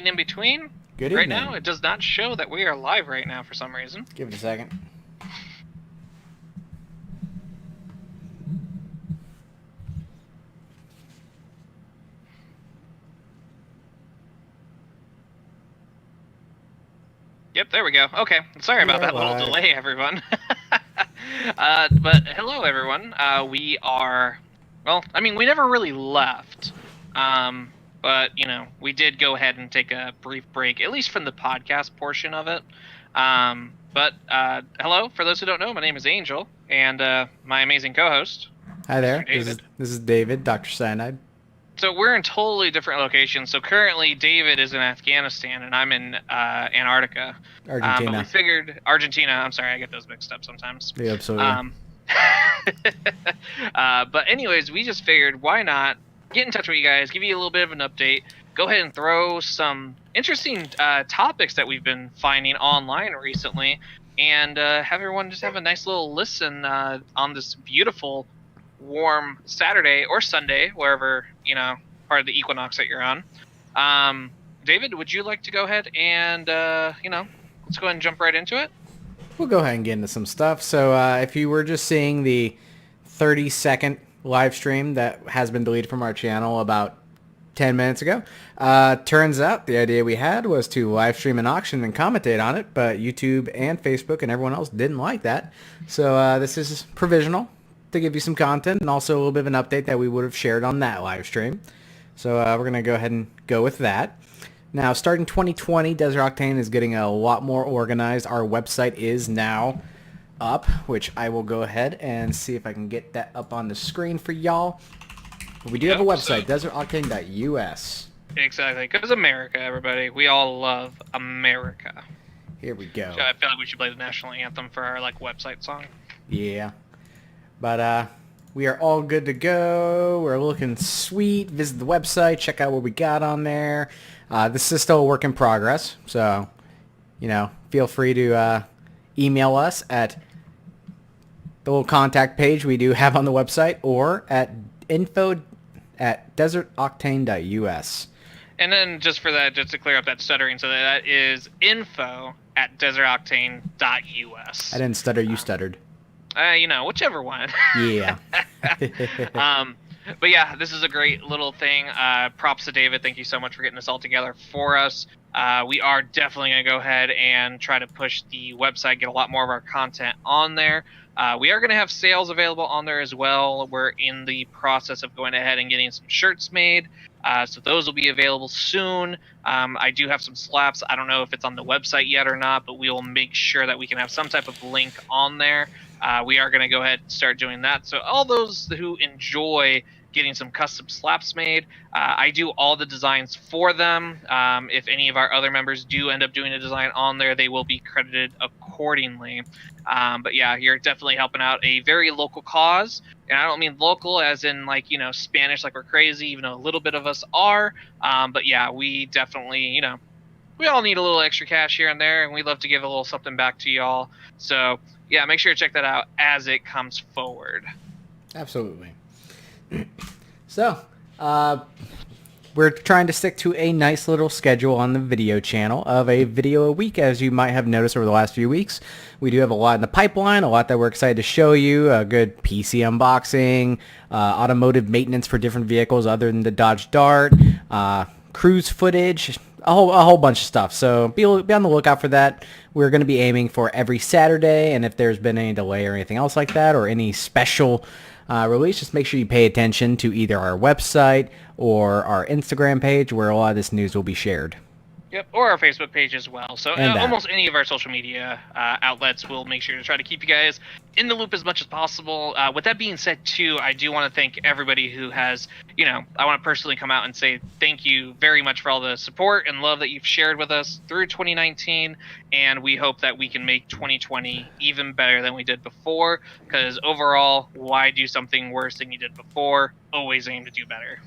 anything in between. Good right evening. now, it does not show that we are live right now for some reason. Give it a second. Yep, there we go. Okay, sorry about that live. little delay, everyone. But hello, everyone. We are, well, I mean, we never really left. But, you know, we did go ahead and take a brief break, at least from the podcast portion of it. But hello, for those who don't know, my name is Angel, and my amazing co-host. Hi there. David. This is David, Dr.Cyanide. So we're in totally different locations. So currently, David is in Afghanistan, and I'm in Antarctica. Argentina. But we figured Argentina. I'm sorry, I get those mixed up sometimes. Yeah, absolutely. But anyways, we just figured, why not get in touch with you guys, give you a little bit of an update, go ahead and throw some interesting topics that we've been finding online recently, and have everyone just have a nice little listen on this beautiful, warm Saturday or Sunday, wherever, you know, part of the equinox that you're on. David, would you like to go ahead and, you know, let's go ahead and jump right into it? We'll go ahead and get into some stuff. So if you were just seeing the 30-second live stream that has been deleted from our channel about 10 minutes ago, turns out the idea we had was to live stream an auction and commentate on it, but YouTube and Facebook and everyone else didn't like that. So this is provisional to give you some content and also a little bit of an update that we would have shared on that live stream. So we're going to go ahead and go with that. Now, starting 2020, Desert Octane is getting a lot more organized. Our website is now up, which I will go ahead and see if I can get that up on the screen for y'all. We do have a website, desertoctane.us. Exactly, because America, everybody. We all love America. Here we go. So I feel like we should play the national anthem for our website song. Yeah. But we are all good to go. We're looking sweet. Visit the website. Check out what we got on there. This is still a work in progress. So, you know, feel free to email us at the little contact page we do have on the website or at info@desertoctane.us. And then just for that, just to clear up that stuttering, so that is info@desertoctane.us. I didn't stutter. You stuttered. You know, whichever one. Yeah. But yeah, this is a great little thing. Props to David. Thank you so much for getting this all together for us. We are definitely going to go ahead and try to push the website, get a lot more of our content on there. We are going to have sales available on there as well. We're in the process of going ahead and getting some shirts made. So those will be available soon. I do have some slaps. I don't know if it's on the website yet or not, but we will make sure that we can have some type of link on there. We are going to go ahead and start doing that. So all those who enjoy getting some custom slaps made, I do all the designs for them. If any of our other members do end up doing a design on there, they will be credited accordingly. But yeah, you're definitely helping out a very local cause. And I don't mean local as in like, you know, Spanish like we're crazy, even though a little bit of us are. But yeah, we definitely, you know, we all need a little extra cash here and there, and we love to give a little something back to y'all. So yeah, make sure to check that out as it comes forward. Absolutely. So, we're trying to stick to a nice little schedule on the video channel of a video a week, as you might have noticed over the last few weeks. We do have a lot in the pipeline, a lot that we're excited to show you, a good PC unboxing, automotive maintenance for different vehicles other than the Dodge Dart, cruise footage, a whole bunch of stuff. So be on the lookout for that. We're going to be aiming for every Saturday, and if there's been any delay or anything else like that, or any special release, just make sure you pay attention to either our website or our Instagram page, where a lot of this news will be shared. Yep, or our Facebook page as well. So almost any of our social media outlets will make sure to try to keep you guys in the loop as much as possible. With that being said, too, I do want to thank everybody who has, you know, I want to personally come out and say thank you very much for all the support and love that you've shared with us through 2019. And we hope that we can make 2020 even better than we did before. Because overall, why do something worse than you did before? Always aim to do better.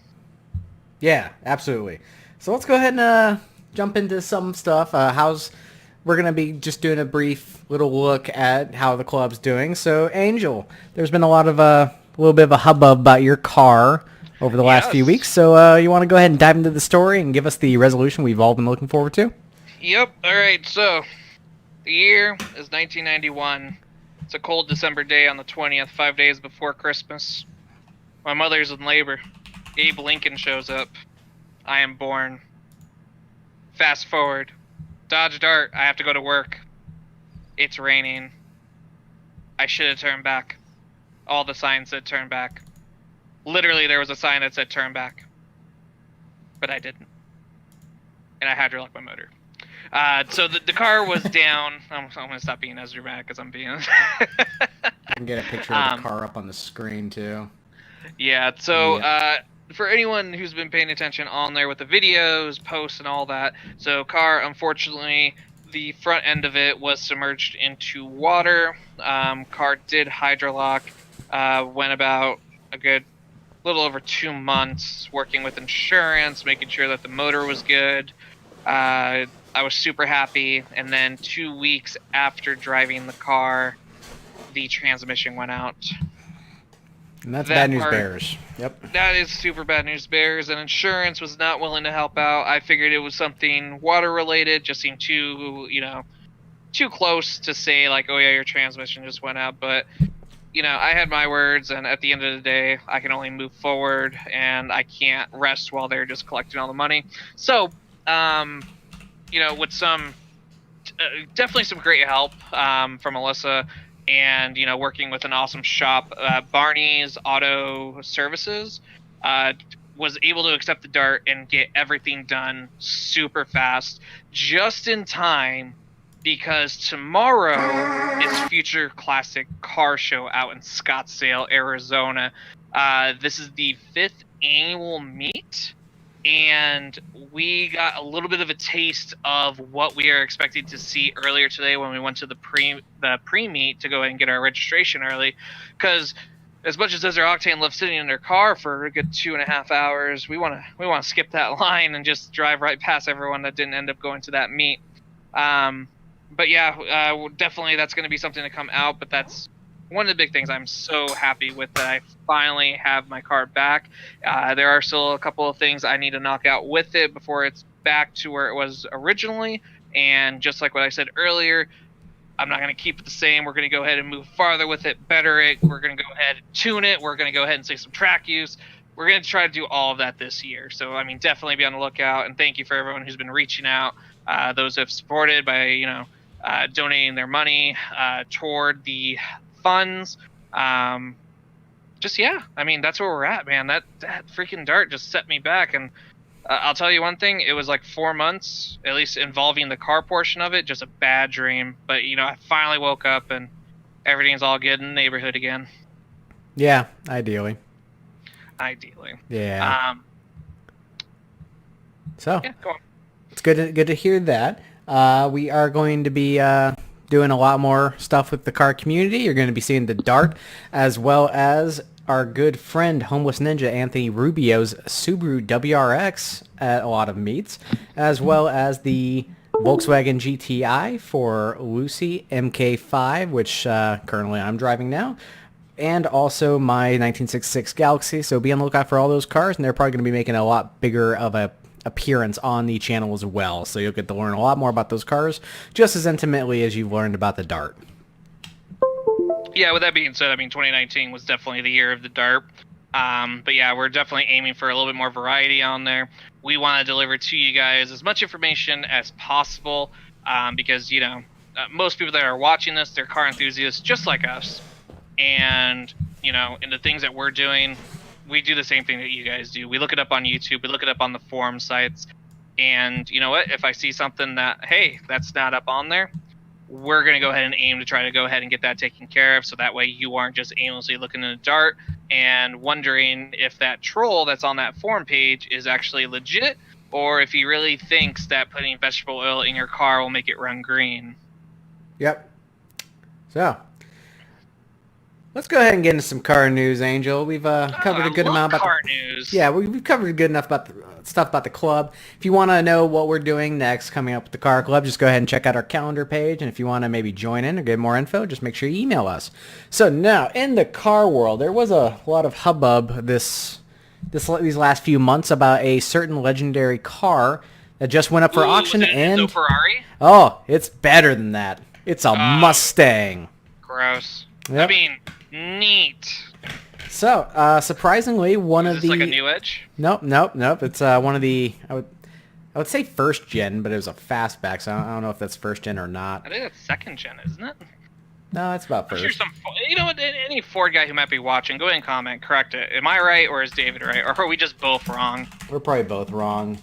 Yeah, absolutely. So let's go ahead and jump into some stuff. We're going to be just doing a brief little look at how the club's doing. So, Angel, there's been a little bit of a hubbub about your car over the last few weeks. So you want to go ahead and dive into the story and give us the resolution we've all been looking forward to? Yep. All right. So the year is 1991. It's a cold December day on the 20th, 5 days before Christmas. My mother's in labor. Abe Lincoln shows up. I am born. Fast forward. Dodge Dart. I have to go to work. It's raining. I should have turned back. All the signs said turn back. Literally, there was a sign that said turn back. But I didn't. And I had to lock my motor. So the car was down. I'm going to stop being as dramatic as I'm being. I can get a picture of the car up on the screen, too. Yeah, so for anyone who's been paying attention on there with the videos, posts, and all that, so car, unfortunately, the front end of it was submerged into water. Car did hydrolock. Went about a good little over 2 months working with insurance, making sure that the motor was good. I was super happy, and then 2 weeks after driving the car, the transmission went out. And that's bad news bears. Yep. That is super bad news bears, and insurance was not willing to help out. I figured it was something water related, just seemed too close to say like, oh yeah, your transmission just went out. But I had my words, and at the end of the day, I can only move forward, and I can't rest while they're just collecting all the money. So, with some definitely some great help from Melissa, and working with an awesome shop, Barney's Auto Services, was able to accept the Dart and get everything done super fast, just in time, because tomorrow is Future Classic Car Show out in Scottsdale, Arizona. This is the 5th annual meet, and we got a little bit of a taste of what we are expecting to see earlier today when we went to the pre-meet to go ahead and get our registration early. Because as much as Desert Octane loved sitting in their car for a good 2.5 hours, we want to skip that line and just drive right past everyone that didn't end up going to that meet. But yeah, definitely that's going to be something to come out. But that's one of the big things I'm so happy with, that I finally have my car back. There are still a couple of things I need to knock out with it before it's back to where it was originally. And just like what I said earlier, I'm not going to keep it the same. We're going to go ahead and move farther with it, better it. We're going to go ahead and tune it. We're going to go ahead and say some track use. We're going to try to do all of that this year. So, definitely be on the lookout. And thank you for everyone who's been reaching out. Those who have supported by, donating their money toward the funds. That's where we're at, man. That freaking Dart just set me back. And I'll tell you one thing, it was like 4 months, at least involving the car portion of it, just a bad dream. But I finally woke up and everything's all good in the neighborhood again. Yeah, ideally. Yeah. So yeah, go on. It's good to hear that. We are going to be doing a lot more stuff with the car community. You're going to be seeing the Dart, as well as our good friend, Homeless Ninja Anthony Rubio's Subaru WRX at a lot of meets, as well as the Volkswagen GTI for Lucy MK5, which currently I'm driving now, and also my 1966 Galaxy. So be on the lookout for all those cars, and they're probably going to be making a lot bigger of a appearance on the channel as well, so you'll get to learn a lot more about those cars just as intimately as you've learned about the Dart. Yeah, with that being said, 2019 was definitely the year of the Dart. But yeah, we're definitely aiming for a little bit more variety on there. We want to deliver to you guys as much information as possible, because most people that are watching this, they're car enthusiasts just like us, and in the things that we're doing, we do the same thing that you guys do. We look it up on YouTube. We look it up on the forum sites. And you know what? If I see something that, hey, that's not up on there, we're going to go ahead and aim to try to go ahead and get that taken care of. So that way you aren't just aimlessly looking in the Dart and wondering if that troll that's on that forum page is actually legit, or if he really thinks that putting vegetable oil in your car will make it run green. Yep. So let's go ahead and get into some car news, Angel. We've covered a good amount about car news. Yeah, we've covered good enough about the stuff about the club. If you want to know what we're doing next coming up with the car club, just go ahead and check out our calendar page. And if you want to maybe join in or get more info, just make sure you email us. So now, in the car world, there was a lot of hubbub this these last few months about a certain legendary car that just went up for auction, and Enzo Ferrari? Oh, it's better than that. It's a Mustang. Gross. Yep. I mean, neat. So, surprisingly, one Is of this the like a new Edge? Nope. It's one of the I would say first gen, but it was a fastback, so I don't know if that's first gen or not. I think that's second gen, isn't it? No, it's about I'm first. sure you know what? Any Ford guy who might be watching, go ahead and comment, correct it. Am I right or is David right, or are we just both wrong? We're probably both wrong.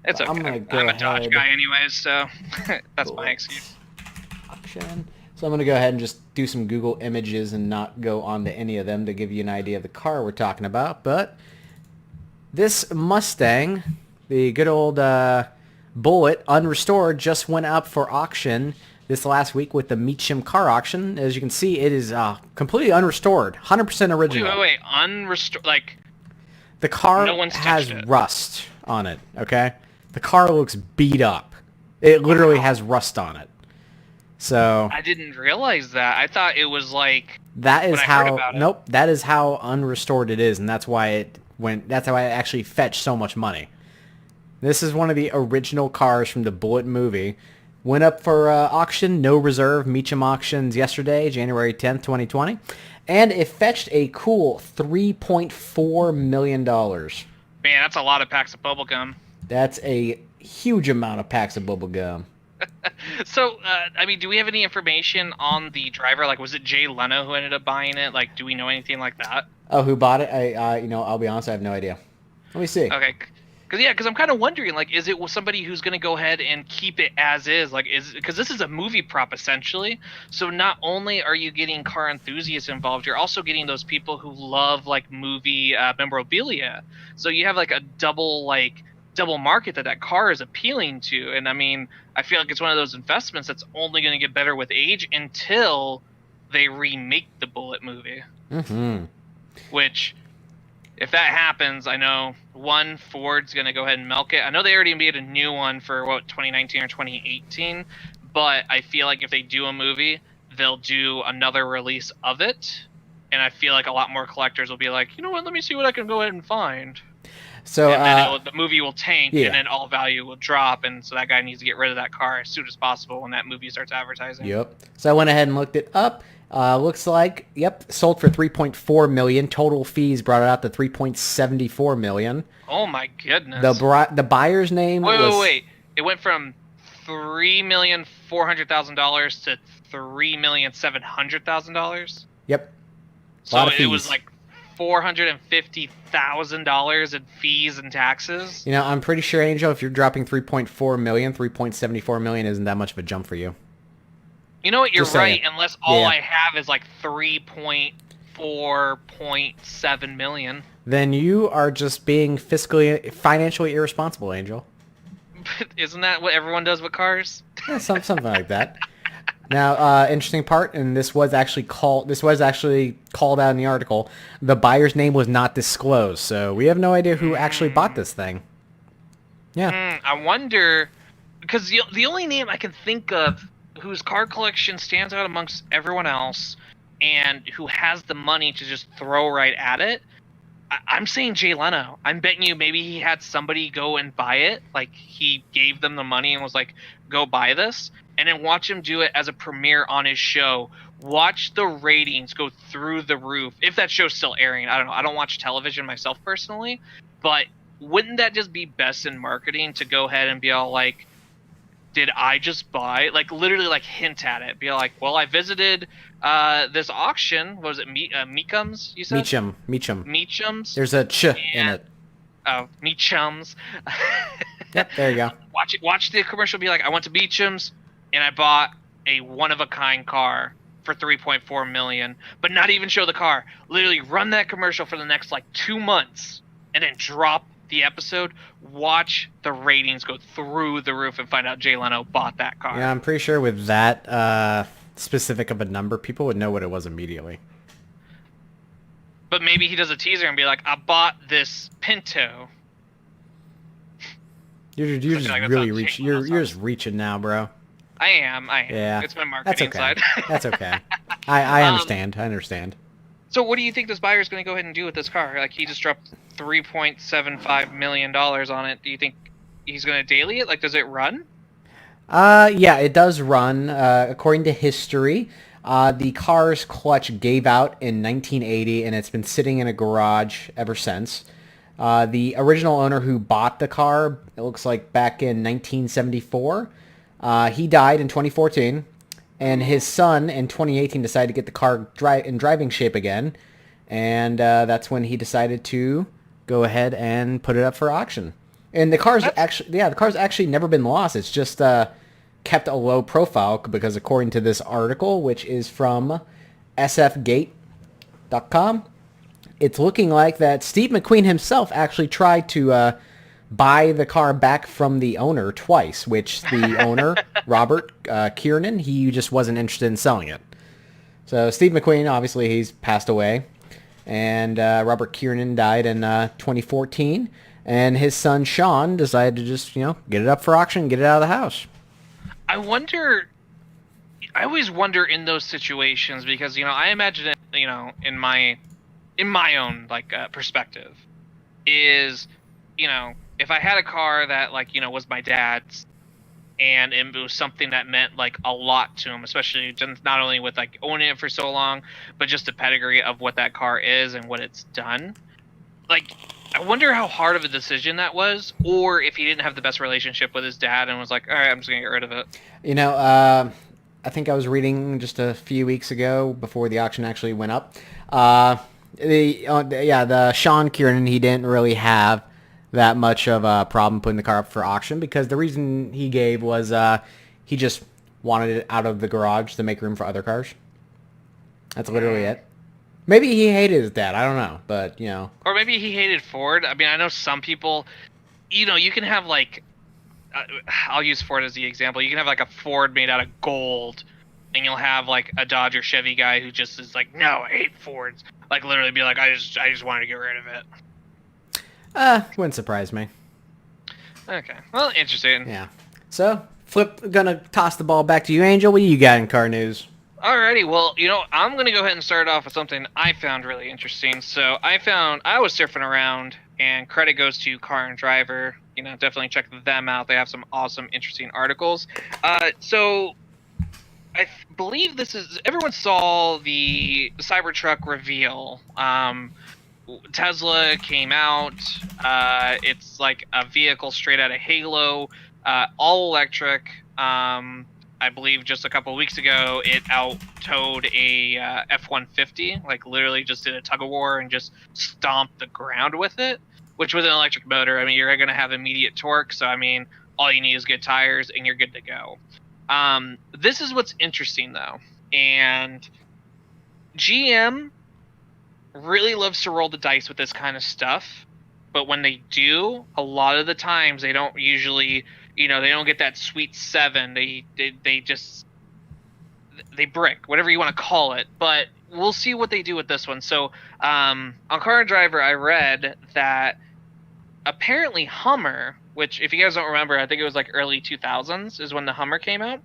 It's okay. I'm a Dodge guy anyways, so that's my excuse. Auction. So I'm going to go ahead and just do some Google images and not go on to any of them to give you an idea of the car we're talking about. But this Mustang, the good old Bullet, unrestored, just went up for auction this last week with the Meacham car auction. As you can see, it is completely unrestored, 100% original. Wait, unrestored? Like, the car no one's has touched it. rust on it, okay? The car looks beat up. It literally has rust on it. So I didn't realize that. I thought it was like that is how nope, that is how unrestored it is, and that's why it actually fetched so much money. This is one of the original cars from the Bullet movie. Went up for auction, no reserve, Meacham auctions yesterday, January 10th, 2020. And it fetched a cool $3.4 million. Man, that's a lot of packs of bubble gum. That's a huge amount of packs of bubble gum. So, I mean, do we have any information on the driver? Like, was it Jay Leno who ended up buying it? Like, do we know anything like that? Oh, who bought it? I'll be honest, I have no idea. Let me see. Okay. Because I'm kind of wondering, like, is it somebody who's going to go ahead and keep it as is? Like, because this is a movie prop, essentially. So not only are you getting car enthusiasts involved, you're also getting those people who love, like, movie memorabilia. So you have, like, a double market that car is appealing to. And, I mean, I feel like it's one of those investments that's only going to get better with age until they remake the Bullet movie. Mm-hmm. Which, if that happens, I know Ford's going to go ahead and milk it. I know they already made a new one for 2019 or 2018, but I feel like if they do a movie, they'll do another release of it, and I feel like a lot more collectors will be like, you know what, let me see what I can go ahead and find. So and then the movie will tank, and then all value will drop, and so that guy needs to get rid of that car as soon as possible when that movie starts advertising. Yep. So I went ahead and looked it up. Looks like, sold for $3.4 million. Total fees brought it out to $3.74 million. Oh my goodness. The buyer's name Wait. It went from $3,400,000 to $3,700,000? Yep. So it was like $450,000 in fees and taxes? You know, I'm pretty sure, Angel, if you're dropping $3.4 million, $3.74 million isn't that much of a jump for you. You know what? You're right. Unless all I have is like 3.4.7 million. Then you are just being financially irresponsible, Angel. But isn't that what everyone does with cars? Yeah, something like that. Now, interesting part, and this was actually called out in the article. The buyer's name was not disclosed, so we have no idea who actually bought this thing. Yeah. I wonder, because the only name I can think of whose car collection stands out amongst everyone else and who has the money to just throw right at it, I'm saying Jay Leno. I'm betting you maybe he had somebody go and buy it. Like, he gave them the money and was like, go buy this. And then watch him do it as a premiere on his show. Watch the ratings go through the roof. If that show's still airing, I don't know. I don't watch television myself personally. But wouldn't that just be best in marketing to go ahead and be all like, did I just buy? Like, literally, like, hint at it. Be like, well, I visited this auction. What was it? Meachams, you said? Meachams. There's a ch in it. Oh, Meachams. Yep, there you go. Watch the commercial. Be like, I went to Meachams and I bought a one-of-a-kind car for $3.4 million, but not even show the car. Literally run that commercial for the next, like, 2 months and then drop the episode. Watch the ratings go through the roof and find out Jay Leno bought that car. Yeah, I'm pretty sure with that specific of a number, people would know what it was immediately. But maybe he does a teaser and be like, I bought this Pinto. You're just really reaching. You're just reaching now, bro. I am. Yeah. It's my marketing side. That's okay. I understand. So what do you think this buyer is going to go ahead and do with this car? Like, he just dropped $3.75 million on it. Do you think he's going to daily it? Like, does it run? Yeah, it does run. According to history, the car's clutch gave out in 1980, and it's been sitting in a garage ever since. The original owner who bought the car, it looks like back in 1974, he died in 2014, and his son in 2018 decided to get the car in driving shape again, and that's when he decided to go ahead and put it up for auction. And the car's actually never been lost. It's just kept a low profile because according to this article, which is from sfgate.com, it's looking like that Steve McQueen himself actually tried to buy the car back from the owner twice, which the owner, Robert Kiernan, he just wasn't interested in selling it. So Steve McQueen, obviously, he's passed away. And Robert Kiernan died in 2014. And his son, Sean, decided to just, get it up for auction, get it out of the house. I always wonder in those situations because, I imagine it, in my own, perspective is, if I had a car that, was my dad's, and it was something that meant a lot to him, especially just not only with owning it for so long, but just the pedigree of what that car is and what it's done. I wonder how hard of a decision that was, or if he didn't have the best relationship with his dad and was like, all right, I'm just gonna get rid of it. I think I was reading just a few weeks ago before the auction actually went up. The Sean Kiernan, he didn't really have that much of a problem putting the car up for auction because the reason he gave was he just wanted it out of the garage to make room for other cars. That's literally it. Maybe he hated his dad. I don't know, but Or maybe he hated Ford. I mean, I know some people. You can have I'll use Ford as the example. You can have a Ford made out of gold, and you'll have a Dodge or Chevy guy who just is like, no, I hate Fords. Literally be like, I just wanted to get rid of it. Wouldn't surprise me. Okay, well, interesting. Yeah. So, gonna toss the ball back to you, Angel. What do you got in car news? Alrighty, well, I'm going to go ahead and start off with something I found really interesting. So I was surfing around, and credit goes to Car and Driver. Definitely check them out. They have some awesome, interesting articles. So I believe everyone saw the Cybertruck reveal. Tesla came out. It's like a vehicle straight out of Halo, all electric. I believe just a couple of weeks ago, it out-towed a F-150, literally just did a tug-of-war and just stomped the ground with it, which with an electric motor, I mean, you're going to have immediate torque, so, I mean, all you need is good tires, and you're good to go. This is what's interesting, though, and GM really loves to roll the dice with this kind of stuff, but when they do, a lot of the times they don't usually... they don't get that sweet 7. They brick, whatever you want to call it. But we'll see what they do with this one. So on Car and Driver, I read that apparently Hummer, which if you guys don't remember, I think it was early 2000s is when the Hummer came out.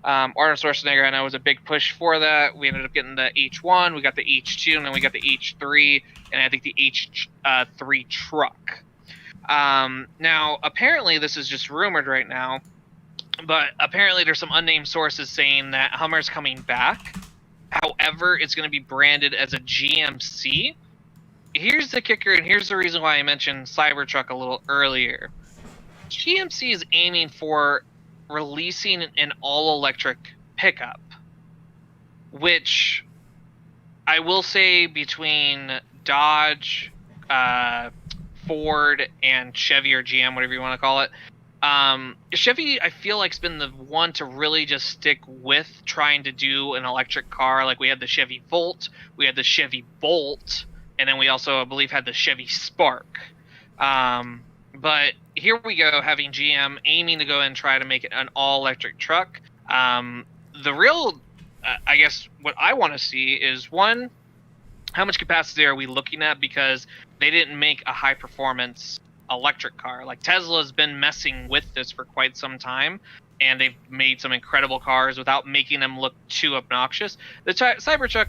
Arnold Schwarzenegger, I know, was a big push for that. We ended up getting the H1, we got the H2, and then we got the H3, and I think the H3 truck. Now, apparently this is just rumored right now, but apparently there's some unnamed sources saying that Hummer's coming back. However, it's going to be branded as a GMC. Here's the kicker, and here's the reason why I mentioned Cybertruck a little earlier. GMC is aiming for releasing an all-electric pickup, which I will say between Dodge, Ford, and Chevy or GM, whatever you want to call it. Chevy, I feel has been the one to really just stick with trying to do an electric car. We had the Chevy Volt, we had the Chevy Bolt, and then we also, I believe, had the Chevy Spark. But here we go, having GM aiming to go and try to make it an all-electric truck. The real, I guess, what I want to see is, one, how much capacity are we looking at? Because they didn't make a high-performance electric car. Tesla's been messing with this for quite some time. and they've made some incredible cars without making them look too obnoxious. The Cybertruck,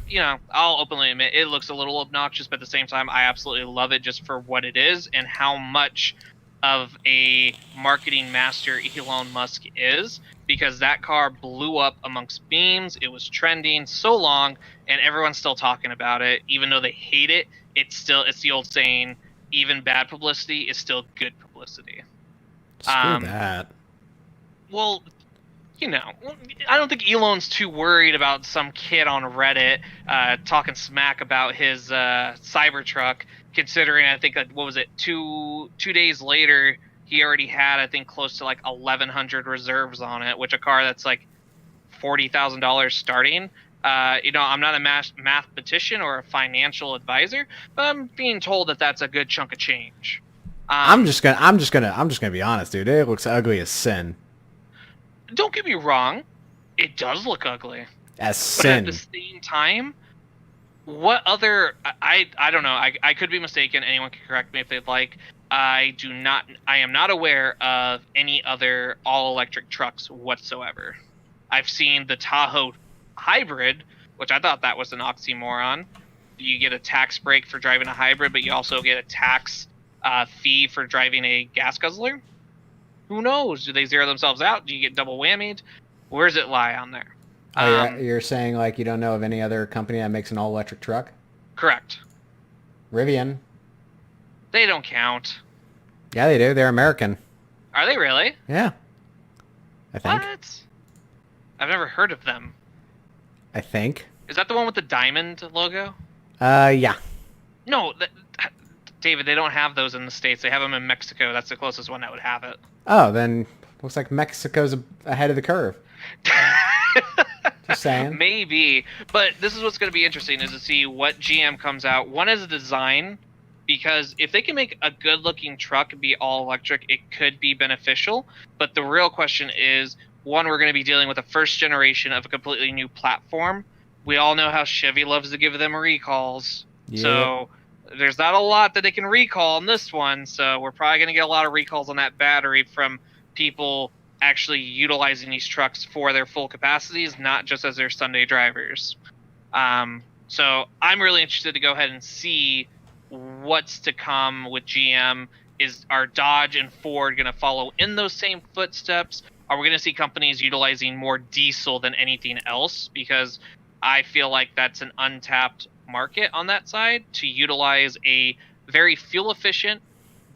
I'll openly admit it looks a little obnoxious, but at the same time, I absolutely love it just for what it is and how much of a marketing master Elon Musk is, because that car blew up amongst memes. It was trending so long, and everyone's still talking about it, even though they hate it. It's the old saying, even bad publicity is still good publicity. Screw that. Well, I don't think Elon's too worried about some kid on Reddit talking smack about his Cybertruck, considering, I think, what was it, two days later, he already had, I think, close to like 1,100 reserves on it, which a car that's like $40,000 starting. I'm not a mathematician or a financial advisor, but I'm being told that that's a good chunk of change. I'm just gonna be honest, dude. It looks ugly as sin. Don't get me wrong, it does look ugly. As sin. But at the same time, what other... I don't know. I could be mistaken. Anyone can correct me if they'd like. I am not aware of any other all-electric trucks whatsoever. I've seen the Tahoe hybrid, which I thought that was an oxymoron. You get a tax break for driving a hybrid, but you also get a tax fee for driving a gas guzzler. Who knows? Do they zero themselves out? Do you get double whammied? Where does it lie on there? You're saying like you don't know of any other company that makes an all-electric truck? Correct. Rivian. They don't count. Yeah, they do. They're American. Are they really? Yeah. I think. What? I've never heard of them. I think. Is that the one with the diamond logo? Yeah. No, David, they don't have those in the States. They have them in Mexico. That's the closest one that would have it. Oh, then looks like Mexico's ahead of the curve. Just saying. Maybe. But this is what's going to be interesting, is to see what GM comes out. One is a design, because if they can make a good-looking truck be all-electric, it could be beneficial. But the real question is, one, we're going to be dealing with a first generation of a completely new platform. We all know how Chevy loves to give them recalls. Yeah. So there's not a lot that they can recall on this one, so we're probably going to get a lot of recalls on that battery from people actually utilizing these trucks for their full capacities, not just as their Sunday drivers. So I'm really interested to go ahead and see what's to come with GM. Are Dodge and Ford going to follow in those same footsteps? Are we going to see companies utilizing more diesel than anything else? Because I feel like that's an untapped market on that side, to utilize a very fuel efficient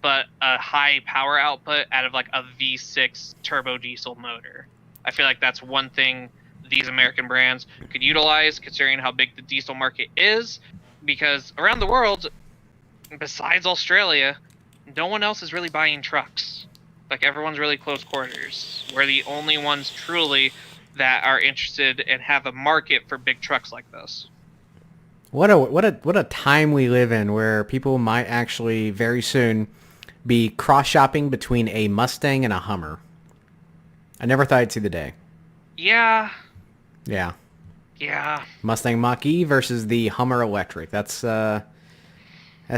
but a high power output out of like a V6 turbo diesel motor. I feel like that's one thing these American brands could utilize, considering how big the diesel market is, because around the world, besides Australia, no one else is really buying trucks. Like, everyone's really close quarters. We're the only ones truly that are interested and have a market for big trucks like this. What a time we live in, where people might actually very soon be cross-shopping between a Mustang and a Hummer. I never thought I'd see the day. Yeah. Mustang Mach-E versus the Hummer Electric. That's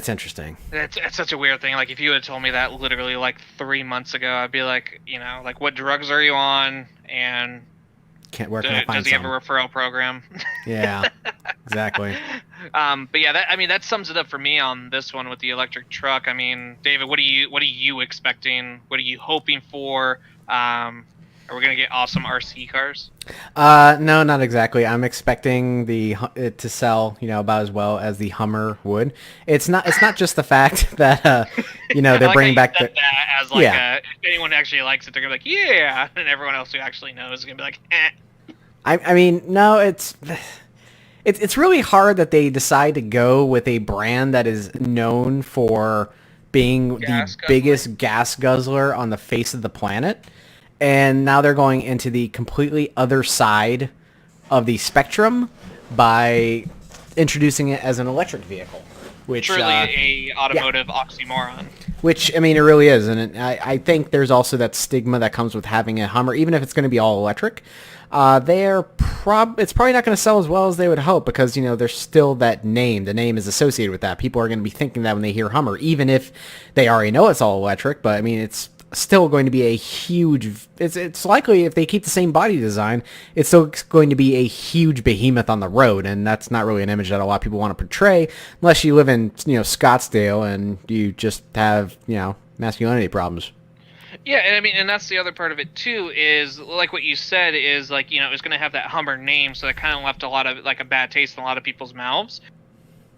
interesting. It's such a weird thing. Like, if you had told me that literally like 3 months ago, I'd be like, like, what drugs are you on? And where can I find does he have a referral program? Yeah, exactly. But yeah, that sums it up for me on this one with the electric truck. I mean, David, what are you expecting? What are you hoping for? Are we gonna get awesome RC cars? No, not exactly. I'm expecting it to sell, about as well as the Hummer would. It's not just the fact that they're bringing back that as like if anyone actually likes it, they're gonna be like, yeah, and everyone else who actually knows is gonna be like, eh. I mean, no, it's really hard that they decide to go with a brand that is known for being the biggest gas guzzler on the face of the planet. And now they're going into the completely other side of the spectrum by introducing it as an electric vehicle. Which truly a automotive oxymoron. Which, I mean, it really is. And I think there's also that stigma that comes with having a Hummer, even if it's going to be all electric. It's probably not going to sell as well as they would hope, because, there's still that name. The name is associated with that. People are going to be thinking that when they hear Hummer, even if they already know it's all electric. But, I mean, it's still going to be a huge. It's likely if they keep the same body design, it's still going to be a huge behemoth on the road, and that's not really an image that a lot of people want to portray, unless you live in Scottsdale and you just have masculinity problems. Yeah, and I mean, and that's the other part of it too. Is like what you said is like it was going to have that Hummer name, so that kind of left a lot of like a bad taste in a lot of people's mouths.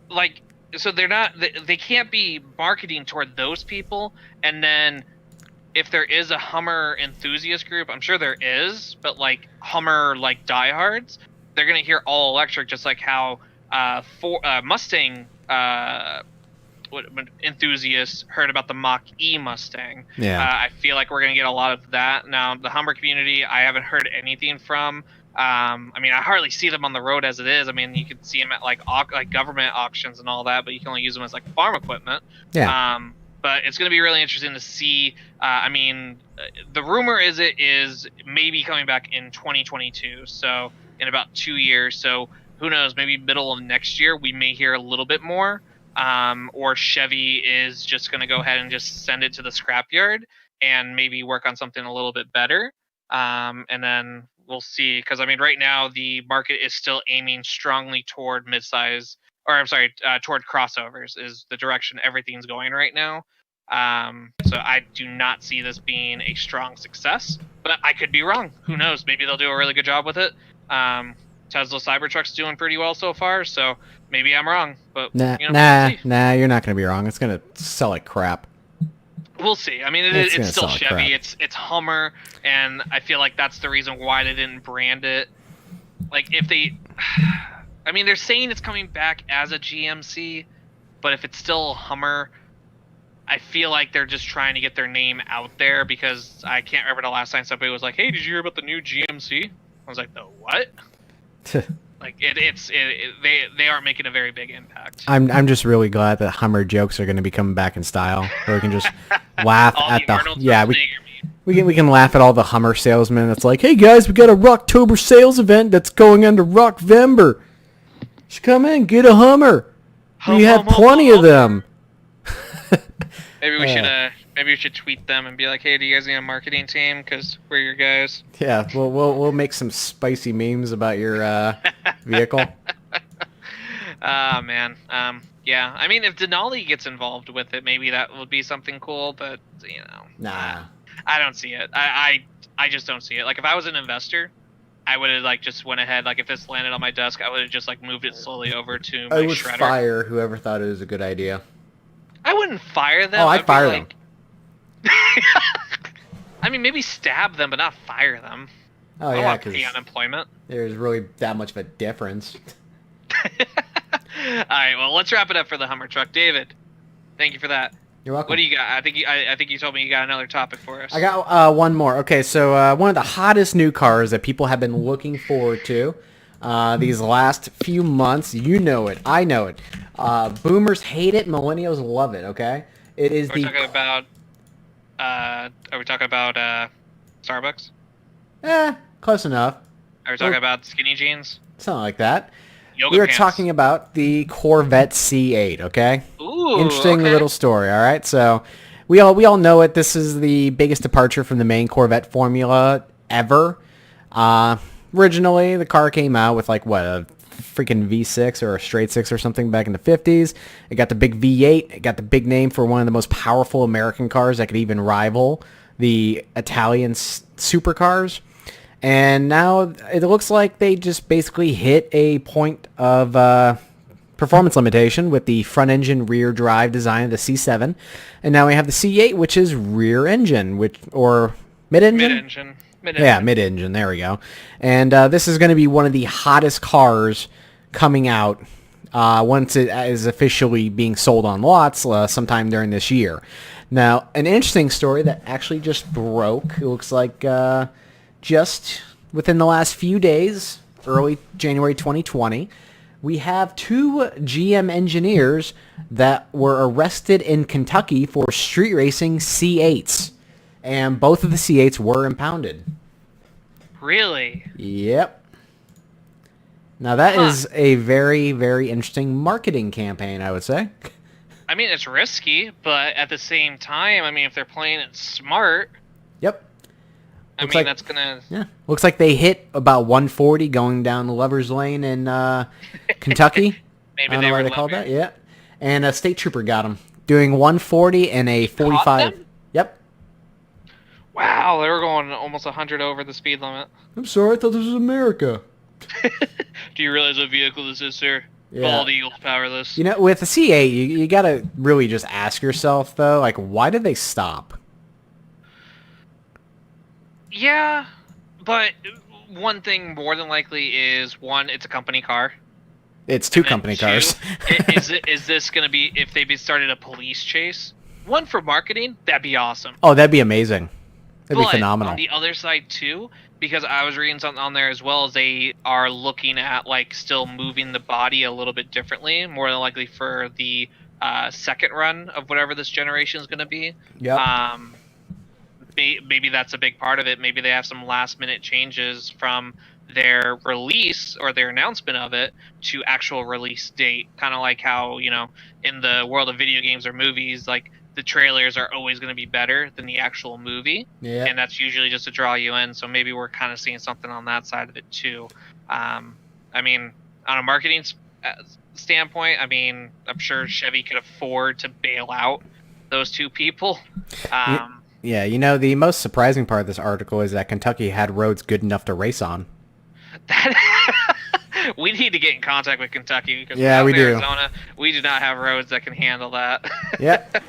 Like, so they can't be marketing toward those people, and then if there is a Hummer enthusiast group, I'm sure there is, but like Hummer like diehards, they're gonna hear all electric, just like how Mustang enthusiasts heard about the Mach E Mustang. Yeah. I feel like we're gonna get a lot of that now. The Hummer community, I haven't heard anything from. I mean, I hardly see them on the road as it is. I mean, you can see them at like government auctions and all that, but you can only use them as like farm equipment. Yeah. But it's going to be really interesting to see. I mean, the rumor is it is maybe coming back in 2022, so in about 2 years. So who knows? Maybe middle of next year we may hear a little bit more. Or Chevy is just going to go ahead and just send it to the scrapyard and maybe work on something a little bit better. And then we'll see. Because I mean, right now the market is still aiming strongly toward midsize. Or I'm sorry, toward crossovers is the direction everything's going right now. So I do not see this being a strong success, but I could be wrong. Who knows? Maybe they'll do a really good job with it. Tesla Cybertruck's doing pretty well so far, so maybe I'm wrong. But nah, you're not gonna be wrong. It's gonna sell like crap. We'll see. I mean, it's still Chevy. It's Hummer, and I feel like that's the reason why they didn't brand it. Like if they. I mean, they're saying it's coming back as a GMC, but if it's still a Hummer, I feel like they're just trying to get their name out there because I can't remember the last time somebody was like, "Hey, did you hear about the new GMC?" I was like, "The what?" Like they aren't making a very big impact. I'm just really glad that Hummer jokes are going to be coming back in style, or we can just laugh at we can laugh at all the Hummer salesmen. That's like, "Hey guys, we got a Rocktober sales event that's going under Rockvember. Just come in, get a Hummer. We have plenty of them." Maybe we should tweet them and be like, "Hey, do you guys need a marketing team? Because we're your guys." Yeah, we'll make some spicy memes about your vehicle. Oh man, yeah. I mean, if Denali gets involved with it, maybe that would be something cool. But nah, I don't see it. I just don't see it. Like if I was an investor, I would have like just went ahead. Like if this landed on my desk, I would have just like moved it slowly over to my shredder. I would fire whoever thought it was a good idea. I wouldn't fire them. Oh, I'd fire them. I mean, maybe stab them, but not fire them. Oh I yeah, because pay unemployment. There's really that much of a difference. All right, well, let's wrap it up for the Hummer truck, David. Thank you for that. You're welcome. What do you got? I think you told me you got another topic for us. I got one more. Okay, so one of the hottest new cars that people have been looking forward to these last few months. You know it. I know it. Boomers hate it. Millennials love it. Okay, it is Are we talking about Starbucks? Close enough. Are we talking about skinny jeans? Something like that. Yoga we are pants. talking about the Corvette C8, okay? Ooh, interesting okay. little story, all right? So we all know it. This is the biggest departure from the main Corvette formula ever. Originally, the car came out with like, what, a freaking V6 or a straight 6 or something back in the 50s. It got the big V8. It got the big name for one of the most powerful American cars that could even rival the Italian supercars. And now it looks like they just basically hit a point of performance limitation with the front engine rear drive design of the C7. And now we have the C8, which is rear engine, or mid-engine? Mid-engine. Yeah, mid-engine. There we go. And this is going to be one of the hottest cars coming out once it is officially being sold on lots sometime during this year. Now, an interesting story that actually just broke. It looks like just within the last few days, early January 2020, we have 2 GM engineers that were arrested in Kentucky for street racing C8s. And both of the C8s were impounded. Really? Yep. Now that is a very, very interesting marketing campaign, I would say. I mean, it's risky, but at the same time, I mean, if they're playing it smart, Yep. that's gonna. Yeah. Looks like they hit about 140 going down the Lover's Lane in Kentucky. I Maybe don't they know why were they called that. loving. Yeah. And a state trooper got him doing 140 and a Caught 45. them? Yep. Wow, they were going almost 100 over the speed limit. I'm sorry, I thought this was America. Do you realize what vehicle this is, sir? Yeah. Bald Eagle's powerless. You know, with the C8, you got to really just ask yourself, though, like, why did they stop? Yeah, but one thing more than likely is, one, it's a company car. It's two And then company two, cars. is this going to be, if they started a police chase? One, for marketing, that'd be awesome. Oh, that'd be amazing. That'd be But phenomenal. on the other side, too, because I was reading something on there as well, as they are looking at, like, still moving the body a little bit differently, more than likely for the second run of whatever this generation is going to be. Yep. Maybe that's a big part of it. Maybe they have some last minute changes from their release or their announcement of it to actual release date. Kind of like how, in the world of video games or movies, like, the trailers are always going to be better than the actual movie. Yeah. And that's usually just to draw you in. So maybe we're kind of seeing something on that side of it too. I mean, on a marketing standpoint, I mean, I'm sure Chevy could afford to bail out those two people. Yeah, the most surprising part of this article is that Kentucky had roads good enough to race on. We need to get in contact with Kentucky, because we do. Arizona, we do not have roads that can handle that. Yep.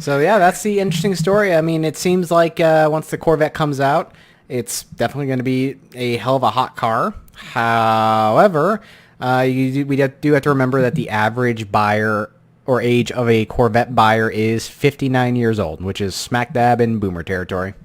So yeah, that's the interesting story. I mean, it seems like once the Corvette comes out, it's definitely going to be a hell of a hot car. However, we do have to remember that the average buyer or age of a Corvette buyer is 59 years old, which is smack dab in boomer territory.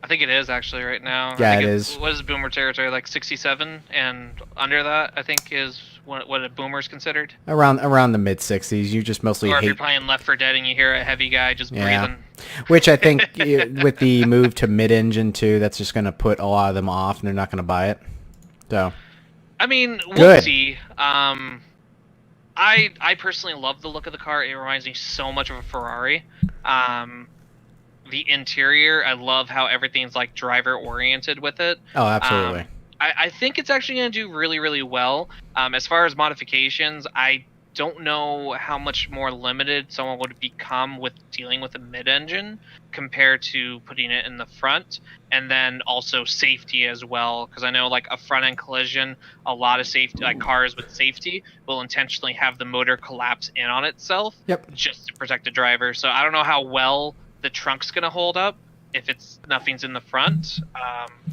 I think it is actually right now. Yeah, it is. What is boomer territory, like 67 and under that? I think is what a boomer is considered. Around the mid 60s, you just mostly or if hate. you're playing Left 4 Dead and you hear a heavy guy just breathing. Which I think with the move to mid-engine too, that's just going to put a lot of them off, and they're not going to buy it. So. I mean, we'll Good. see. I personally love the look of the car. It reminds me so much of a Ferrari. The interior, I love how everything's like driver oriented with it. Oh, absolutely. I think it's actually going to do really, really well. As far as modifications, I don't know how much more limited someone would become with dealing with a mid-engine compared to putting it in the front, and then also safety as well, because I know like a front-end collision, a lot of safety, like cars with safety, will intentionally have the motor collapse in on itself. Yep. Just to protect the driver. So I don't know how well the trunk's going to hold up if nothing's in the front.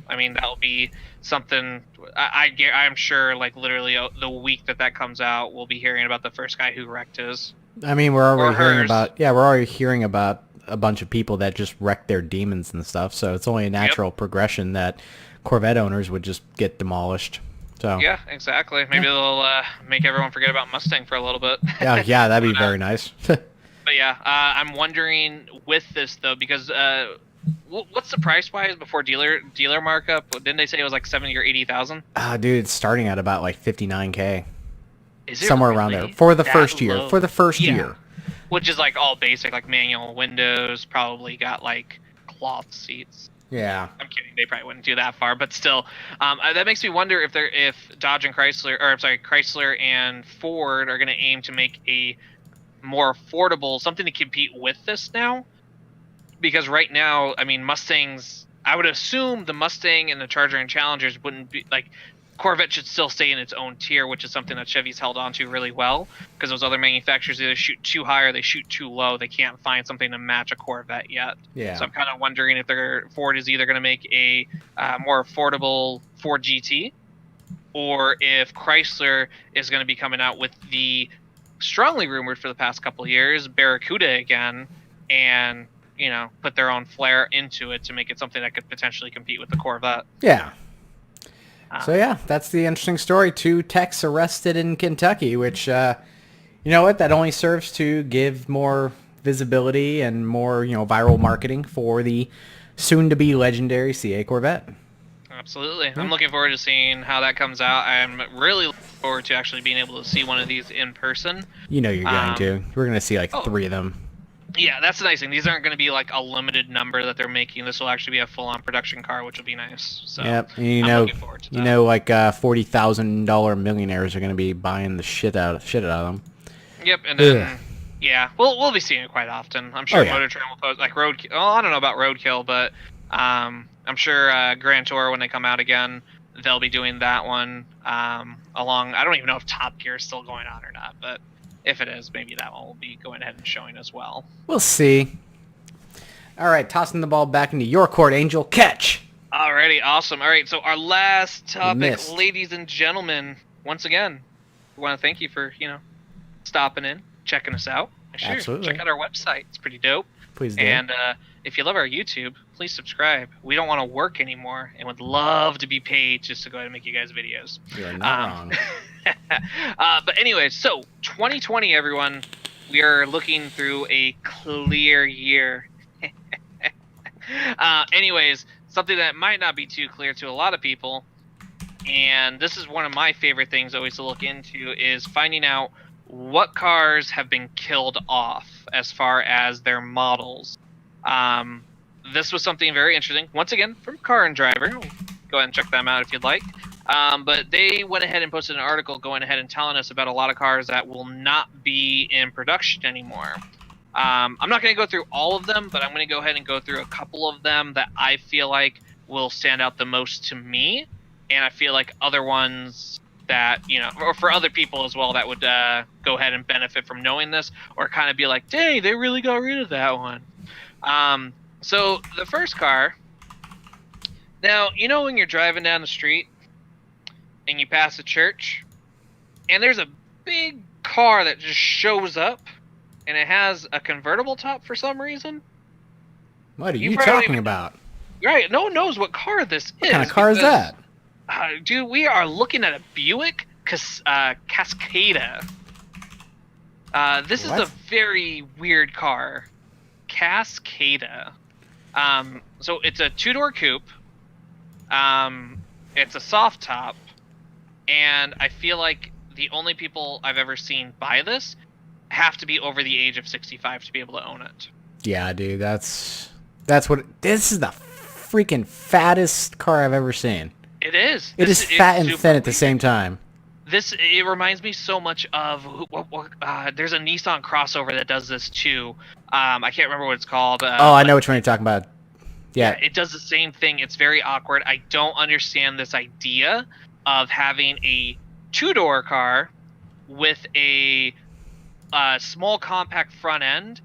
I mean, that'll be something I'm sure, like, literally the week that comes out, we'll be hearing about the first guy who wrecked his. I mean, we're already hearing about a bunch of people that just wrecked their demons and stuff, so it's only a natural progression that Corvette owners would just get demolished. So Yeah, exactly. Maybe they'll make everyone forget about Mustang for a little bit. yeah, that'd be very nice. But yeah, I'm wondering with this though, because what's the price wise before dealer markup? Didn't they say it was like 70 or 80,000? Dude, it's starting at about like 59K. Is it somewhere really around there for the first year? low? For the first year, which is like all basic, like manual windows. Probably got like cloth seats. Yeah. I'm kidding. They probably wouldn't do that far, but still, that makes me wonder if Dodge and Chrysler and Ford are going to aim to make a more affordable, something to compete with this now. Because right now, I mean, Mustangs, I would assume the Mustang and the Charger and Challengers wouldn't be, like, Corvette should still stay in its own tier, which is something that Chevy's held on to really well, because those other manufacturers either shoot too high or they shoot too low. They can't find something to match a Corvette yet. Yeah. So I'm kind of wondering if Ford is either going to make a more affordable Ford GT, or if Chrysler is going to be coming out with the strongly rumored for the past couple of years Barracuda again, and put their own flair into it to make it something that could potentially compete with the Corvette. Yeah. So yeah, that's the interesting story. 2 techs arrested in Kentucky, which, you know what, that only serves to give more visibility and more, viral marketing for the soon-to-be legendary CA Corvette. Absolutely. I'm looking forward to seeing how that comes out. I'm really forward to actually being able to see one of these in person. You know you're going to. We're going to see like 3 of them. Yeah, that's the nice thing. These aren't going to be like a limited number that they're making. This will actually be a full-on production car, which will be nice. So yep, and I'm looking forward to that. You know, like $40,000 millionaires are going to be buying the shit out of them. Yep, and then yeah, we'll be seeing it quite often. I'm sure Motor Trend will post like Roadkill. Oh, I don't know about Roadkill, but I'm sure Grand Tour when they come out again, they'll be doing that one along. I don't even know if Top Gear is still going on or not, but if it is, maybe that one will be going ahead and showing as well. We'll see. All right, tossing the ball back into your court, Angel. Catch. Alrighty, awesome. All right, so our last topic, ladies and gentlemen, once again, we want to thank you for, stopping in, checking us out. Sure, absolutely. Check out our website. It's pretty dope. Please do. And if you love our YouTube, please subscribe. We don't want to work anymore and would love to be paid just to go ahead and make you guys videos. You're not wrong. But anyways, so 2020, everyone, we are looking through a clear year. Anyways, something that might not be too clear to a lot of people, and this is one of my favorite things always to look into, is finding out what cars have been killed off as far as their models. This was something very interesting. Once again, from Car and Driver. Go ahead and check them out if you'd like. But they went ahead and posted an article going ahead and telling us about a lot of cars that will not be in production anymore. I'm not going to go through all of them, but I'm going to go ahead and go through a couple of them that I feel like will stand out the most to me. And I feel like other ones that, or for other people as well that would go ahead and benefit from knowing this, or kind of be like, dang, they really got rid of that one. So the first car, now, when you're driving down the street and you pass a church and there's a big car that just shows up and it has a convertible top for some reason. What are you talking about? Right, no one knows what car this is. What kind of car is that? Dude, we are looking at a Buick Cascada. This is a very weird car. Cascada. So it's a 2-door coupe. It's a soft top. And I feel like the only people I've ever seen buy this have to be over the age of 65 to be able to own it. Yeah, dude, that's what this is, the freaking fattest car I've ever seen. It is. It is fat and thin at the same time. It reminds me so much of there's a Nissan crossover that does this too. I can't remember what it's called. I know which one you're talking about. Yeah, it does the same thing. It's very awkward. I don't understand this idea of having a 2-door car with a small compact front end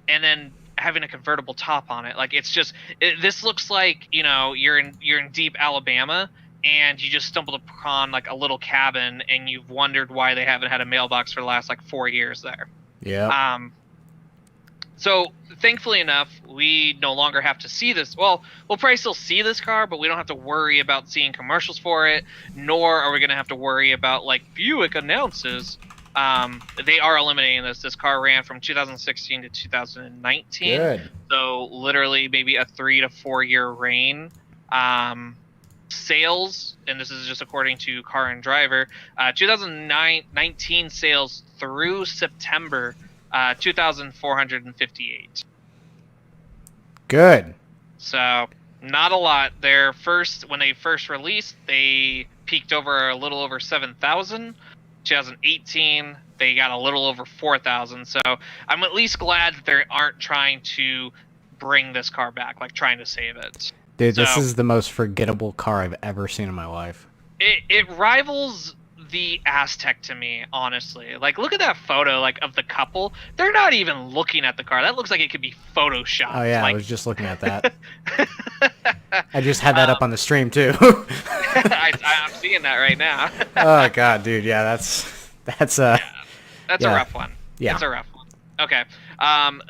and then having a convertible top on it. Like, it's just this looks like you're in deep Alabama and you just stumbled upon like a little cabin and you've wondered why they haven't had a mailbox for the last like 4 years there. Yeah. So thankfully enough, we no longer have to see this. Well, we'll probably still see this car, but we don't have to worry about seeing commercials for it, nor are we going to have to worry about like Buick announces. They are eliminating this. This car ran from 2016 to 2019. Good. So literally maybe a 3 to 4 year reign. Sales, and this is just according to Car and Driver, 2019 sales through September, 2,458. Good. So not a lot. When they first released, they peaked over a little over 7,000. 2018, they got a little over 4,000. So I'm at least glad that they aren't trying to bring this car back, like trying to save it. Dude, this is the most forgettable car I've ever seen in my life. It rivals the Aztec to me, honestly. Like, look at that photo, like, of the couple. They're not even looking at the car. That looks like it could be photoshopped. Oh yeah, like... I was just looking at that. I just had that up on the stream too. I'm seeing that right now. Oh god, dude, yeah, that's a rough one. Yeah, it's a rough one. Okay,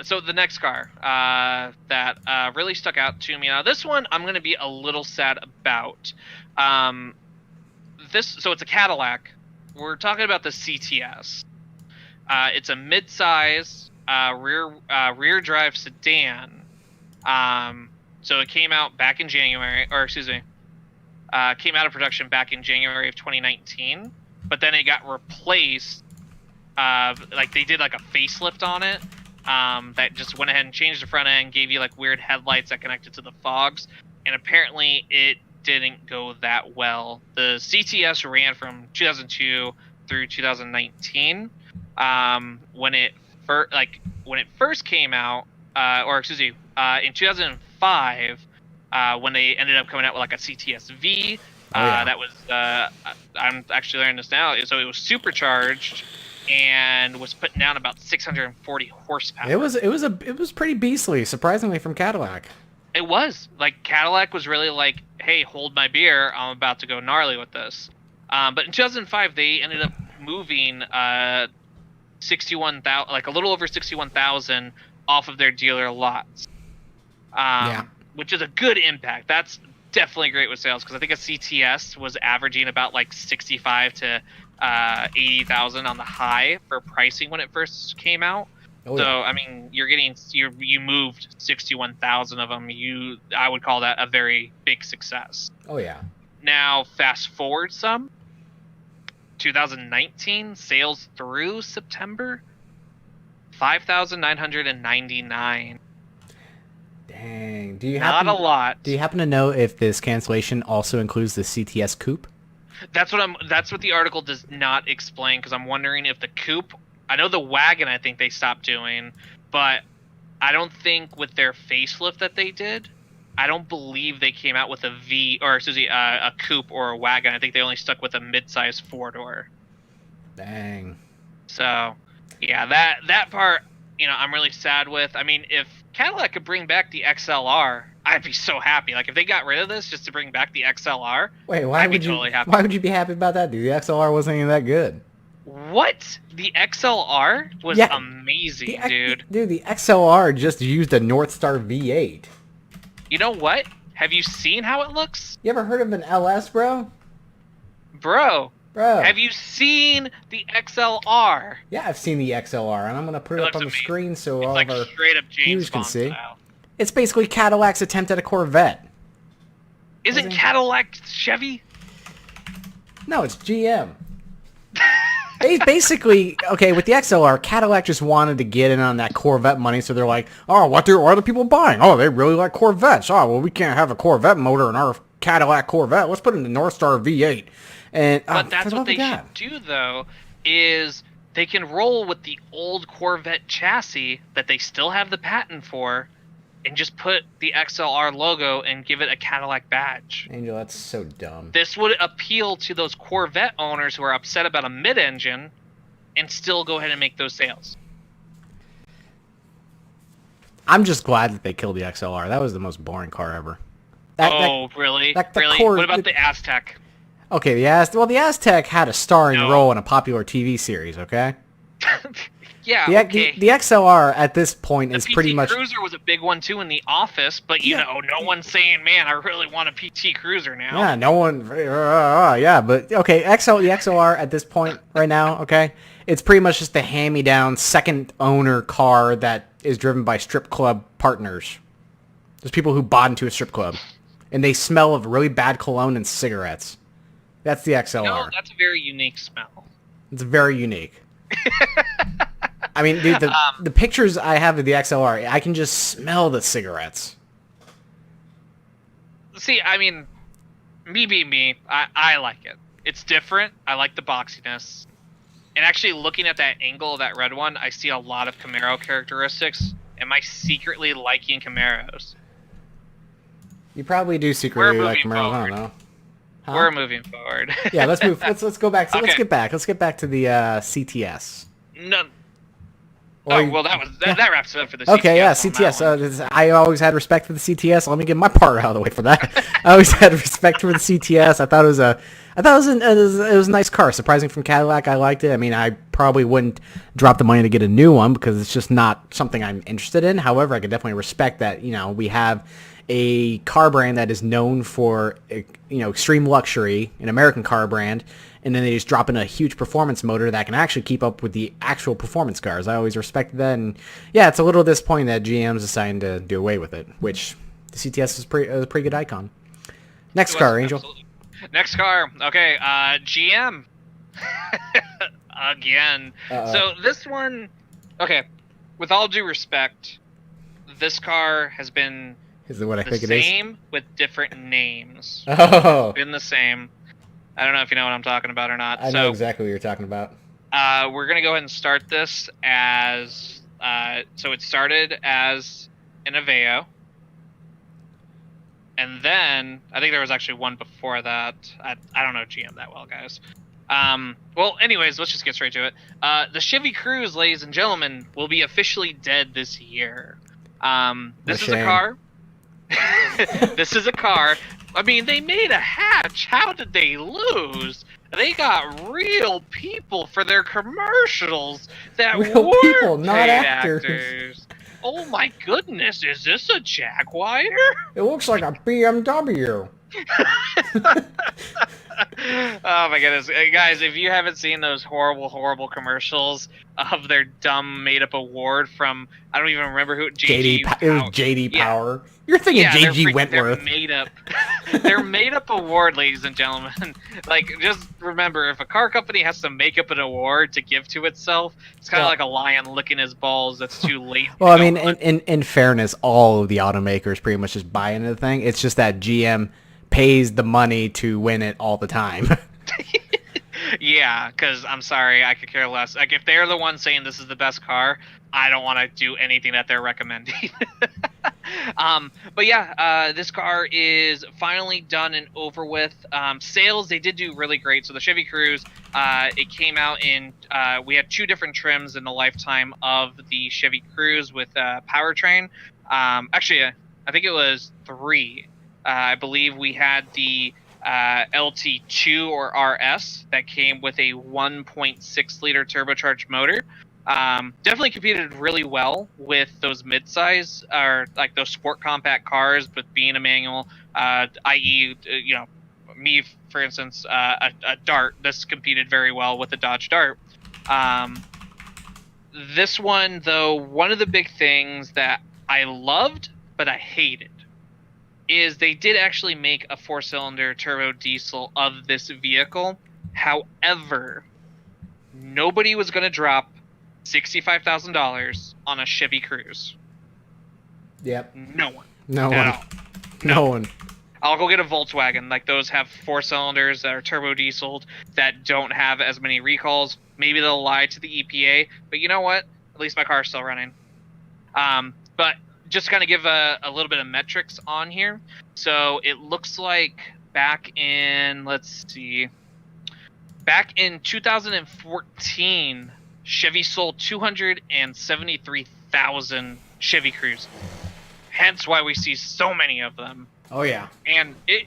so the next car that really stuck out to me. Now, this one I'm going to be a little sad about. So it's a Cadillac. We're talking about the CTS. It's a mid-size rear drive sedan. So it came out back in January, came out of production back in January of 2019. but then it got replaced. Like they did like a facelift on it. That just went ahead and changed the front end, gave you like weird headlights that connected to the fogs, and apparently it didn't go that well. The CTS ran from 2002 through 2019. When it first came out, in 2005, when they ended up coming out with like a CTS-V. That was I'm actually learning this now. So it was supercharged and was putting down about 640 horsepower. It was pretty beastly, surprisingly, from Cadillac. It was like Cadillac was really like, hey, hold my beer, I'm about to go gnarly with this. But in 2005, they ended up moving 61,000, like a little over 61,000, off of their dealer lots. Which is a good impact. That's definitely great with sales, because I think a CTS was averaging about like 65 to 80,000 on the high for pricing when it first came out. So I mean, you moved 61,000 of them. I would call that a very big success. Oh yeah. Now fast forward some. 2019 sales through September, 5,999. Dang. Not a lot. Do you happen to know if this cancellation also includes the CTS coupe? That's what the article does not explain, because I'm wondering if the coupe, I know the wagon I think they stopped doing, but I don't think with their facelift that they did, I don't believe they came out with a coupe or a wagon. I think they only stuck with a mid-size 4-door. Dang. So, yeah, that part, I'm really sad with. I mean, if Cadillac could bring back the XLR, I'd be so happy. Like, if they got rid of this just to bring back the XLR, I'd be totally happy. Why would you be happy about that, dude? The XLR wasn't even that good. What? The XLR was amazing, dude. Dude, the XLR just used a Northstar V8. You know what? Have you seen how it looks? You ever heard of an LS, bro? Bro. Have you seen the XLR? Yeah, I've seen the XLR, and I'm going to put it up on the screen so all of our viewers can see. Style. It's basically Cadillac's attempt at a Corvette. Isn't Cadillac Chevy? No, it's GM. Basically, okay, with the XLR, Cadillac just wanted to get in on that Corvette money, so they're like, oh, what are the people buying? Oh, they really like Corvettes. Oh, well, we can't have a Corvette motor in our Cadillac Corvette. Let's put in the Northstar V8. But that's what they should do, though, is they can roll with the old Corvette chassis that they still have the patent for, and just put the XLR logo and give it a Cadillac badge. Angel, that's so dumb. This would appeal to those Corvette owners who are upset about a mid-engine and still go ahead and make those sales. I'm just glad that they killed the XLR. That was the most boring car ever. Really? What about the Aztec? Okay, the Aztec had a starring role in a popular TV series, okay? Yeah, the XLR at this point is pretty much... The PT Cruiser was a big one, too, in the office, but, no one's saying, man, I really want a PT Cruiser now. Yeah, no one... yeah, but, okay, the XLR at this point right now, okay, it's pretty much just a hand-me-down second owner car that is driven by strip club partners. There's people who bought into a strip club, and they smell of really bad cologne and cigarettes. That's the XLR. No, that's a very unique smell. It's very unique. I mean, dude, the pictures I have of the XLR, I can just smell the cigarettes. See, I mean, me being me, I like it. It's different. I like the boxiness. And actually, looking at that angle of that red one, I see a lot of Camaro characteristics. Am I secretly liking Camaros? You probably do secretly like Camaros. I don't know. Huh? We're moving forward. Yeah, let's move. Let's go back. So okay. Let's get back to the CTS. No. Well, that wraps it up for the CTS. Okay, yeah, CTS. I always had respect for the CTS. Let me get my part out of the way for that. I always had respect for the CTS. I thought it was a nice car. Surprising from Cadillac, I liked it. I mean, I probably wouldn't drop the money to get a new one because it's just not something I'm interested in. However, I could definitely respect that. We have a car brand that is known for extreme luxury, an American car brand, and then they just drop in a huge performance motor that can actually keep up with the actual performance cars. I always respected that, and yeah, it's a little disappointing that GM's deciding to do away with it, which the CTS is a pretty good icon. Next car, Angel. Absolutely. Next car, okay, GM. again. Uh-oh. So this one, okay, with all due respect, this car has been Is it what I the think it is? same with different names. Oh, Been the same. I don't know if you know what I'm talking about or not. I know exactly what you're talking about. We're gonna go ahead and start this as so it started as an Aveo, and then I think there was actually one before that. I don't know GM that well, guys. Well, anyways, let's just get straight to it. The Chevy Cruze, ladies and gentlemen, will be officially dead this year. This is a car. This is a car. I mean, they made a hatch. How did they lose? They got real people for their commercials that Real were people, not paid actors. Oh my goodness, is this a Jaguar? It looks like a BMW. Oh my goodness, hey, guys! If you haven't seen those horrible commercials of their dumb made-up award from, I don't even remember who, It was JD Power. You're thinking JG Wentworth. They're made-up award, ladies and gentlemen. Like, just remember, if a car company has to make up an award to give to itself, it's kind of like a lion licking his balls. That's too late. Well, I mean, in fairness, all of the automakers pretty much just buy into the thing. It's just that GM pays the money to win it all the time. Yeah, because I'm sorry, I could care less. Like, if they're the ones saying this is the best car, I don't want to do anything that they're recommending. But yeah, this car is finally done and over with. Sales, they did do really great. So the Chevy Cruze, it came out in, we had 2 different trims in the lifetime of the Chevy Cruze with powertrain. Actually, I think it was 3. I believe we had the LT2 or RS that came with a 1.6 liter turbocharged motor. Definitely competed really well with those midsize or like those sport compact cars, but being a manual, i.e., me, for instance, a Dart. This competed very well with the Dodge Dart. This one, though, one of the big things that I loved but I hated is they did actually make a 4-cylinder turbo diesel of this vehicle. However, nobody was going to drop $65,000 on a Chevy Cruze. Yep. No one. No one. No one. I'll go get a Volkswagen. Like, those have 4 cylinders that are turbo dieseled that don't have as many recalls. Maybe they'll lie to the EPA, but you know what? At least my car's still running. But just kind of give a little bit of metrics on here. So it looks like back in 2014, Chevy sold 273,000 Chevy Cruze. Hence why we see so many of them. Oh yeah. And it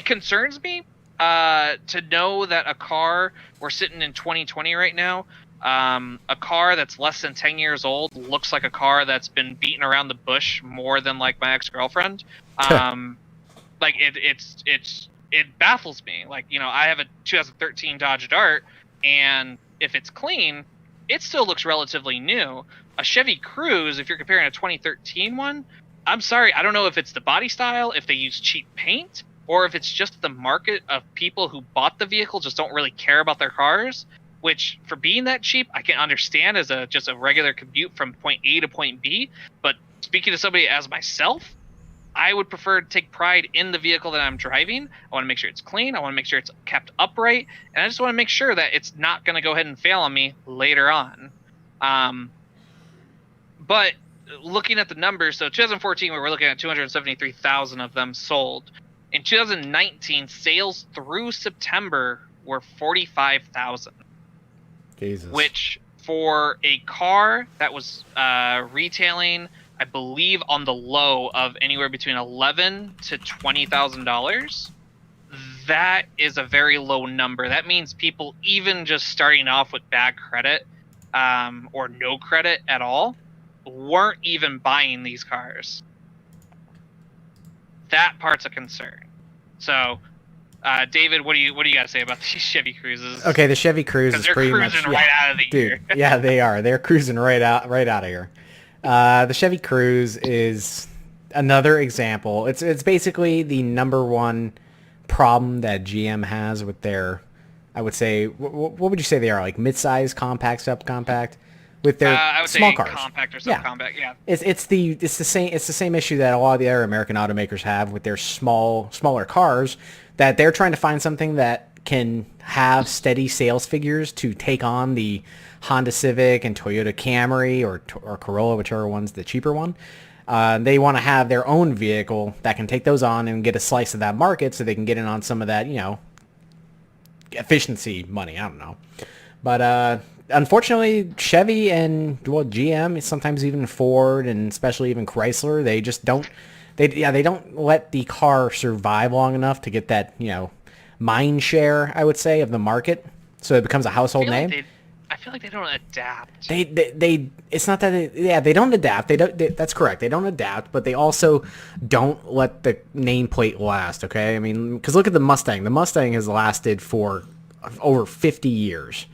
concerns me to know that a car, we're sitting in 2020 right now, a car that's less than 10 years old looks like a car that's been beaten around the bush more than like my ex-girlfriend. Like it baffles me. Like, I have a 2013 Dodge Dart, and if it's clean, it still looks relatively new. A Chevy Cruze, if you're comparing a 2013 one, I'm sorry, I don't know if it's the body style, if they use cheap paint, or if it's just the market of people who bought the vehicle just don't really care about their cars. Which, for being that cheap, I can understand as just a regular commute from point A to point B. But speaking to somebody as myself, I would prefer to take pride in the vehicle that I'm driving. I want to make sure it's clean. I want to make sure it's kept upright. And I just want to make sure that it's not going to go ahead and fail on me later on. But looking at the numbers, so 2014, we were looking at 273,000 of them sold. In 2019, sales through September were 45,000. Jesus. Which, for a car that was retailing, I believe, on the low of anywhere between $11,000 to $20,000, that is a very low number. That means people even just starting off with bad credit or no credit at all weren't even buying these cars. That part's a concern. So, David, what do you got to say about these Chevy Cruzes? Okay, the Chevy Cruze is pretty much right out of the year. Yeah, they are. They're cruising right out of here. The Chevy Cruze is another example. It's basically the number one problem that GM has with their I would say, what would you say they are? Like mid-size, compact, subcompact, with their I would small say cars. compact or Yeah, subcompact. Yeah. it's the same issue that a lot of the other American automakers have with their smaller cars, that they're trying to find something that can have steady sales figures to take on the Honda Civic and Toyota Camry or Corolla, whichever one's the cheaper one. They want to have their own vehicle that can take those on and get a slice of that market, so they can get in on some of that, efficiency money. I don't know. But unfortunately, Chevy and GM, sometimes even Ford, and especially even Chrysler, they just don't. They don't let the car survive long enough to get that mind share, I would say, of the market, so it becomes a household name. I feel like they don't adapt. They it's not that they don't adapt. That's correct. They don't adapt, but they also don't let the nameplate last. Okay, I mean, because look at the Mustang. The Mustang has lasted for over 50 years.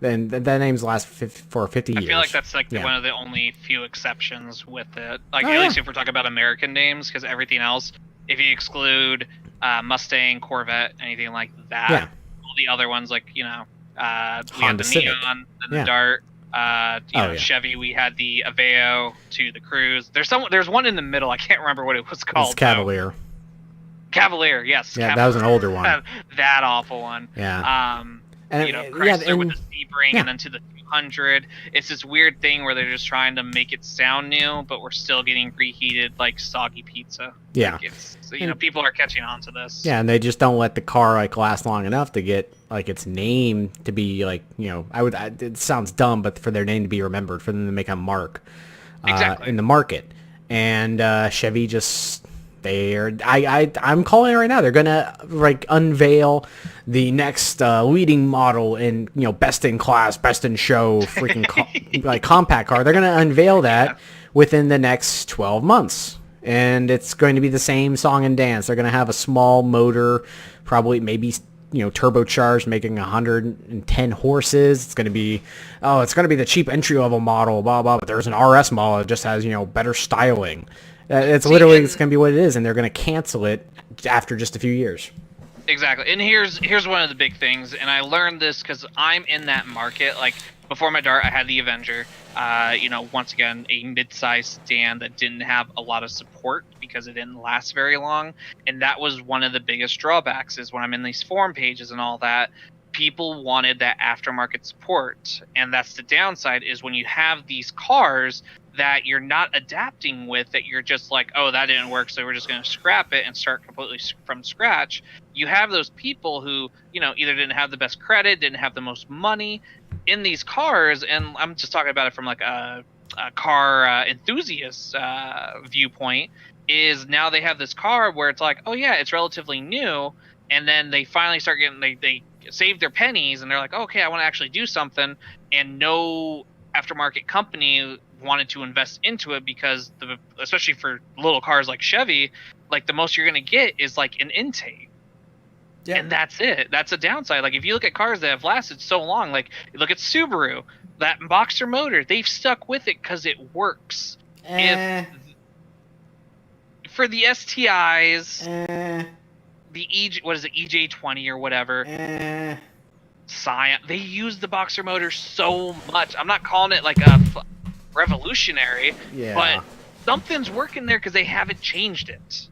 Then that name's lasted for 50 years. I feel like that's one of the only few exceptions with it. Like at least if we're talking about American names, because everything else, if you exclude Mustang, Corvette, anything like that, all the other ones we had the Civic. Neon, and the Dart. Chevy, we had the Aveo to the Cruze. There's one in the middle. I can't remember what it was called. It's Cavalier. Cavalier, yes. Yeah, that was an older one. That awful one. Yeah. Chrysler with the Sebring, and then to the 200. It's this weird thing where they're just trying to make it sound new, but we're still getting reheated like soggy pizza. Yeah. People are catching on to this. Yeah, and they just don't let the car last long enough to get its name to be it sounds dumb, but for their name to be remembered, for them to make a mark in the market. And Chevy just I'm calling it right now. They're gonna unveil the next leading model in best in class, best in show, freaking compact car. They're gonna unveil that within the next 12 months, and it's going to be the same song and dance. They're gonna have a small motor, probably maybe turbocharged, making 110 horses. It's gonna be the cheap entry level model, blah blah. But there's an RS model that just has better styling. It's going to be what it is, and they're going to cancel it after just a few years. Exactly. And here's one of the big things, and I learned this because I'm in that market. Like, before my Dart, I had the Avenger. Once again, a mid-sized sedan that didn't have a lot of support because it didn't last very long. And that was one of the biggest drawbacks, is when I'm in these forum pages and all that, people wanted that aftermarket support. And that's the downside, is when you have these cars that you're not adapting with, that you're just like, oh, that didn't work, so we're just going to scrap it and start completely from scratch. You have those people who, either didn't have the best credit, didn't have the most money in these cars, and I'm just talking about it from a car enthusiast viewpoint, is now they have this car where it's like, oh yeah, it's relatively new, and then they finally start getting, they save their pennies, and they're like, okay, I want to actually do something, and no aftermarket company wanted to invest into it, because especially for little cars like Chevy, the most you're going to get is an intake. Yeah. And that's it. That's a downside. If you look at cars that have lasted so long, look at Subaru, that Boxer motor, they've stuck with it because it works. For the STIs, the EJ20 or whatever, Scion, they use the Boxer motor so much. I'm not calling it a revolutionary, but something's working there because they haven't changed it.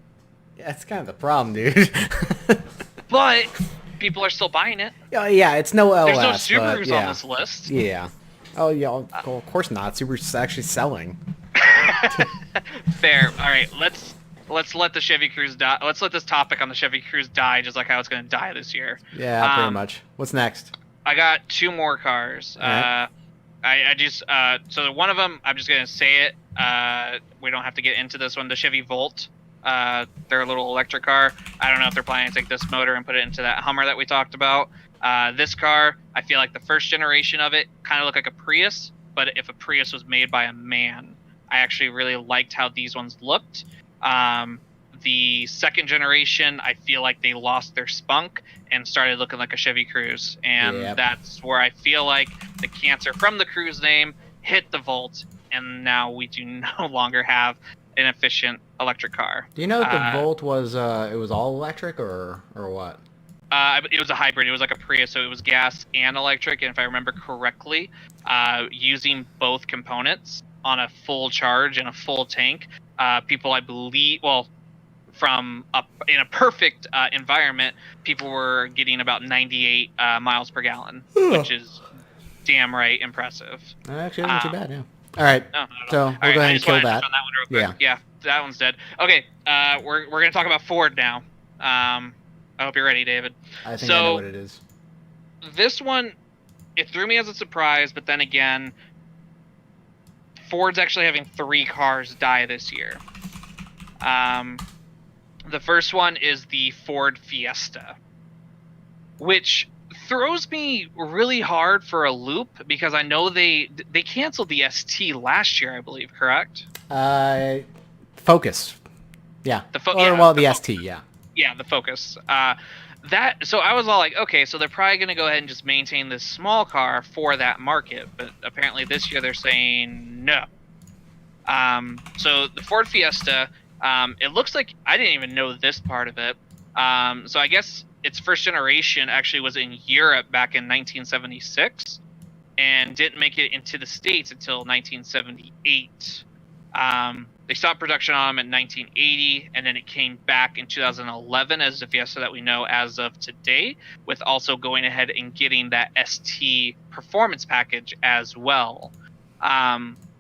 Yeah, that's kind of the problem, dude. But people are still buying it. Yeah, it's no LS. There's no Subarus on this list. Yeah. Oh yeah, well, of course not. Subaru's actually selling. Fair. All right, let's let the Chevy Cruze die. Let's let this topic on the Chevy Cruze die, just like how it's going to die this year. Yeah, pretty much. What's next? I got two more cars. Right. So one of them, I'm just going to say it. We don't have to get into this one. The Chevy Volt. They're a little electric car. I don't know if they're planning to take this motor and put it into that Hummer that we talked about. This car, I feel like the first generation of it kind of looked like a Prius, but if a Prius was made by a man. I actually really liked how these ones looked. The second generation, I feel like they lost their spunk and started looking like a Chevy Cruze. And that's where I feel like the cancer from the Cruze name hit the Volt, and now we do no longer have an efficient electric car. Do you know that the Volt was it was all electric or what? It was a hybrid. It was like a Prius, so it was gas and electric. And if I remember correctly, using both components on a full charge and a full tank, people, I believe, well, in a perfect environment, people were getting about 98 miles per gallon, which is damn right impressive. Actually, wasn't too bad. Yeah. All right. No, So we'll go ahead and kill that. On that one real quick. Yeah, that one's dead. Okay, we're gonna talk about Ford now. I hope you're ready, David. I think I know what it is. This one, it threw me as a surprise, but then again, Ford's actually having 3 cars die this year. The first one is the Ford Fiesta, which throws me really hard for a loop because I know they canceled the ST last year, I believe, correct? Focus. Yeah. The ST, yeah. Yeah, the Focus. So I was all like, okay, so they're probably going to go ahead and just maintain this small car for that market, but apparently this year they're saying no. So the Ford Fiesta, it looks like I didn't even know this part of it. So I guess its first generation actually was in Europe back in 1976 and didn't make it into the States until 1978. They stopped production on them in 1980, and then it came back in 2011 as the Fiesta that we know as of today, with also going ahead and getting that ST performance package as well.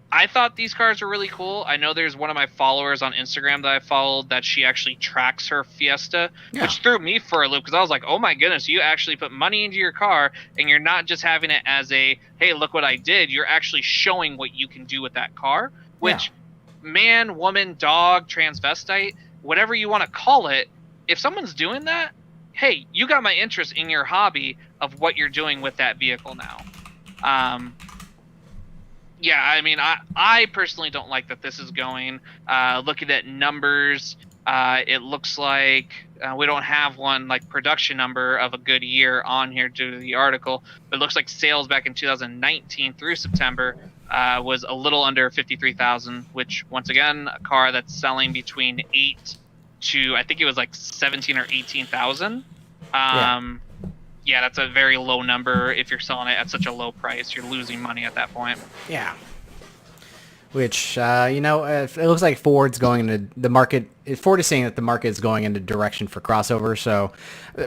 I thought these cars were really cool. I know there's one of my followers on Instagram that I followed that she actually tracks her Fiesta, which threw me for a loop because I was like, oh my goodness, you actually put money into your car and you're not just having it as a, hey, look what I did. You're actually showing what you can do with that car, which man, woman, dog, transvestite, whatever you want to call it, if someone's doing that, hey, you got my interest in your hobby of what you're doing with that vehicle now. Yeah, I mean, I personally don't like that this is going. Looking at numbers, it looks like we don't have one like production number of a good year on here due to the article. But it looks like sales back in 2019 through September was a little under 53,000, which once again, a car that's selling between 8 to I think it was like 17 or 18,000. Yeah, that's a very low number. If you're selling it at such a low price, you're losing money at that point. Yeah. Which, it looks like Ford's going into the market. Ford is saying that the market is going into direction for crossovers. So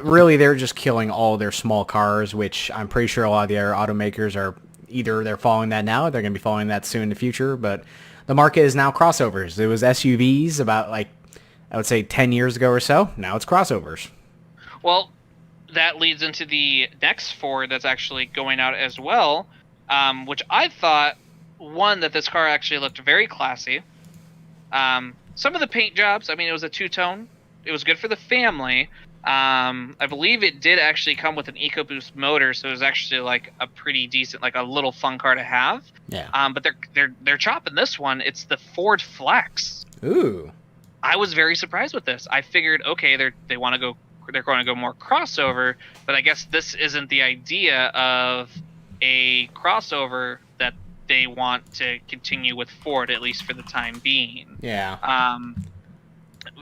really, they're just killing all their small cars, which I'm pretty sure a lot of the other automakers are either they're following that now, or they're going to be following that soon in the future. But the market is now crossovers. It was SUVs about, I would say 10 years ago or so. Now it's crossovers. Well, that leads into the next Ford that's actually going out as well, which I thought, one, that this car actually looked very classy. Some of the paint jobs, I mean, it was a two-tone. It was good for the family. I believe it did actually come with an EcoBoost motor, so it was actually like a pretty decent, like a little fun car to have. Yeah. But they're chopping this one. It's the Ford Flex. Ooh. I was very surprised with this. I figured, okay, they're going to go more crossover, but I guess this isn't the idea of a crossover that they want to continue with Ford, at least for the time being. Yeah.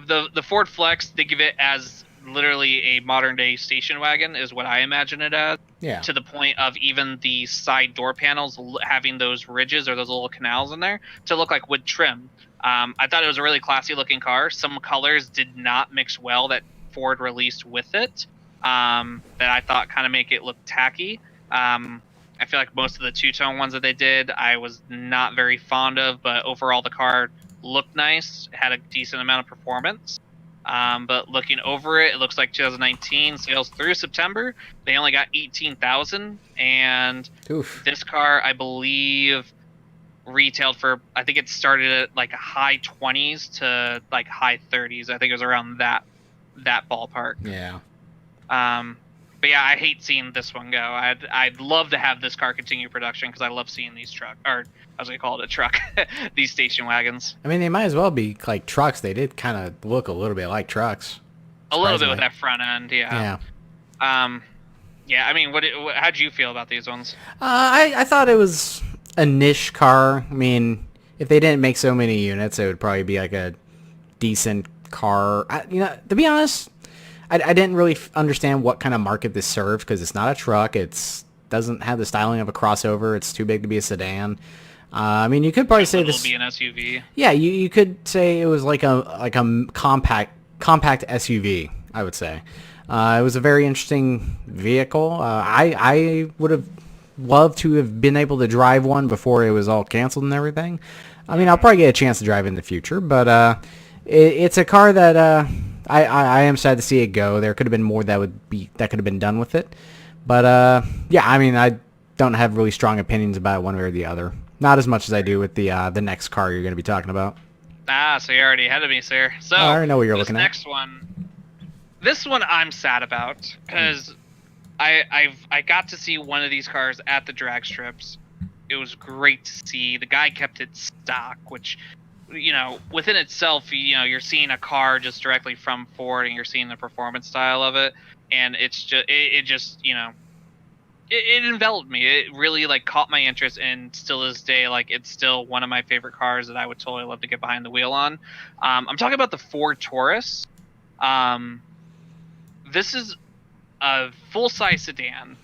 The Ford Flex, they give it as literally a modern day station wagon is what I imagine it as. Yeah. To the point of even the side door panels having those ridges or those little canals in there to look like wood trim. I thought it was a really classy looking car. Some colors did not mix well that Ford released with it, that I thought kind of make it look tacky. I feel like most of the two-tone ones that they did I was not very fond of, but overall the car looked nice, had a decent amount of performance. But looking over it, it looks like 2019 sales through September, they only got 18,000, and Oof. This car, I believe, retailed for, I think it started at like high 20s to like high 30s. I think it was around that ballpark. Yeah. But yeah, I hate seeing this one go. I'd love to have this car continue production because I love seeing these I was gonna call it a truck, these station wagons. I mean, they might as well be like trucks. They did kind of look a little bit like trucks. A little bit with that front end, yeah. Yeah. Yeah. I mean, how'd you feel about these ones? I thought it was a niche car. I mean, if they didn't make so many units, it would probably be like a decent car. To be honest, I didn't really understand what kind of market this served because it's not a truck. It's doesn't have the styling of a crossover. It's too big to be a sedan. I mean, you could probably say this. It'll be an SUV. Yeah, you could say it was like a compact SUV. I would say it was a very interesting vehicle. I would have loved to have been able to drive one before it was all canceled and everything. I mean, I'll probably get a chance to drive it in the future, but it's a car that I am sad to see it go. There could have been more that could have been done with it, but yeah, I mean, I don't have really strong opinions about it one way or the other. Not as much as I do with the next car you're going to be talking about. Ah, so you're already ahead of me, sir. So I already know what you're looking at. This one I'm sad about because I got to see one of these cars at the drag strips. It was great to see. The guy kept it stock, which, you know, within itself, you know, you're seeing a car just directly from Ford, and you're seeing the performance style of it, and it's just it just, you know, it enveloped me. It really like caught my interest, and still to this day, like it's still one of my favorite cars that I would totally love to get behind the wheel on. I'm talking about the Ford Taurus. This is a full-size sedan.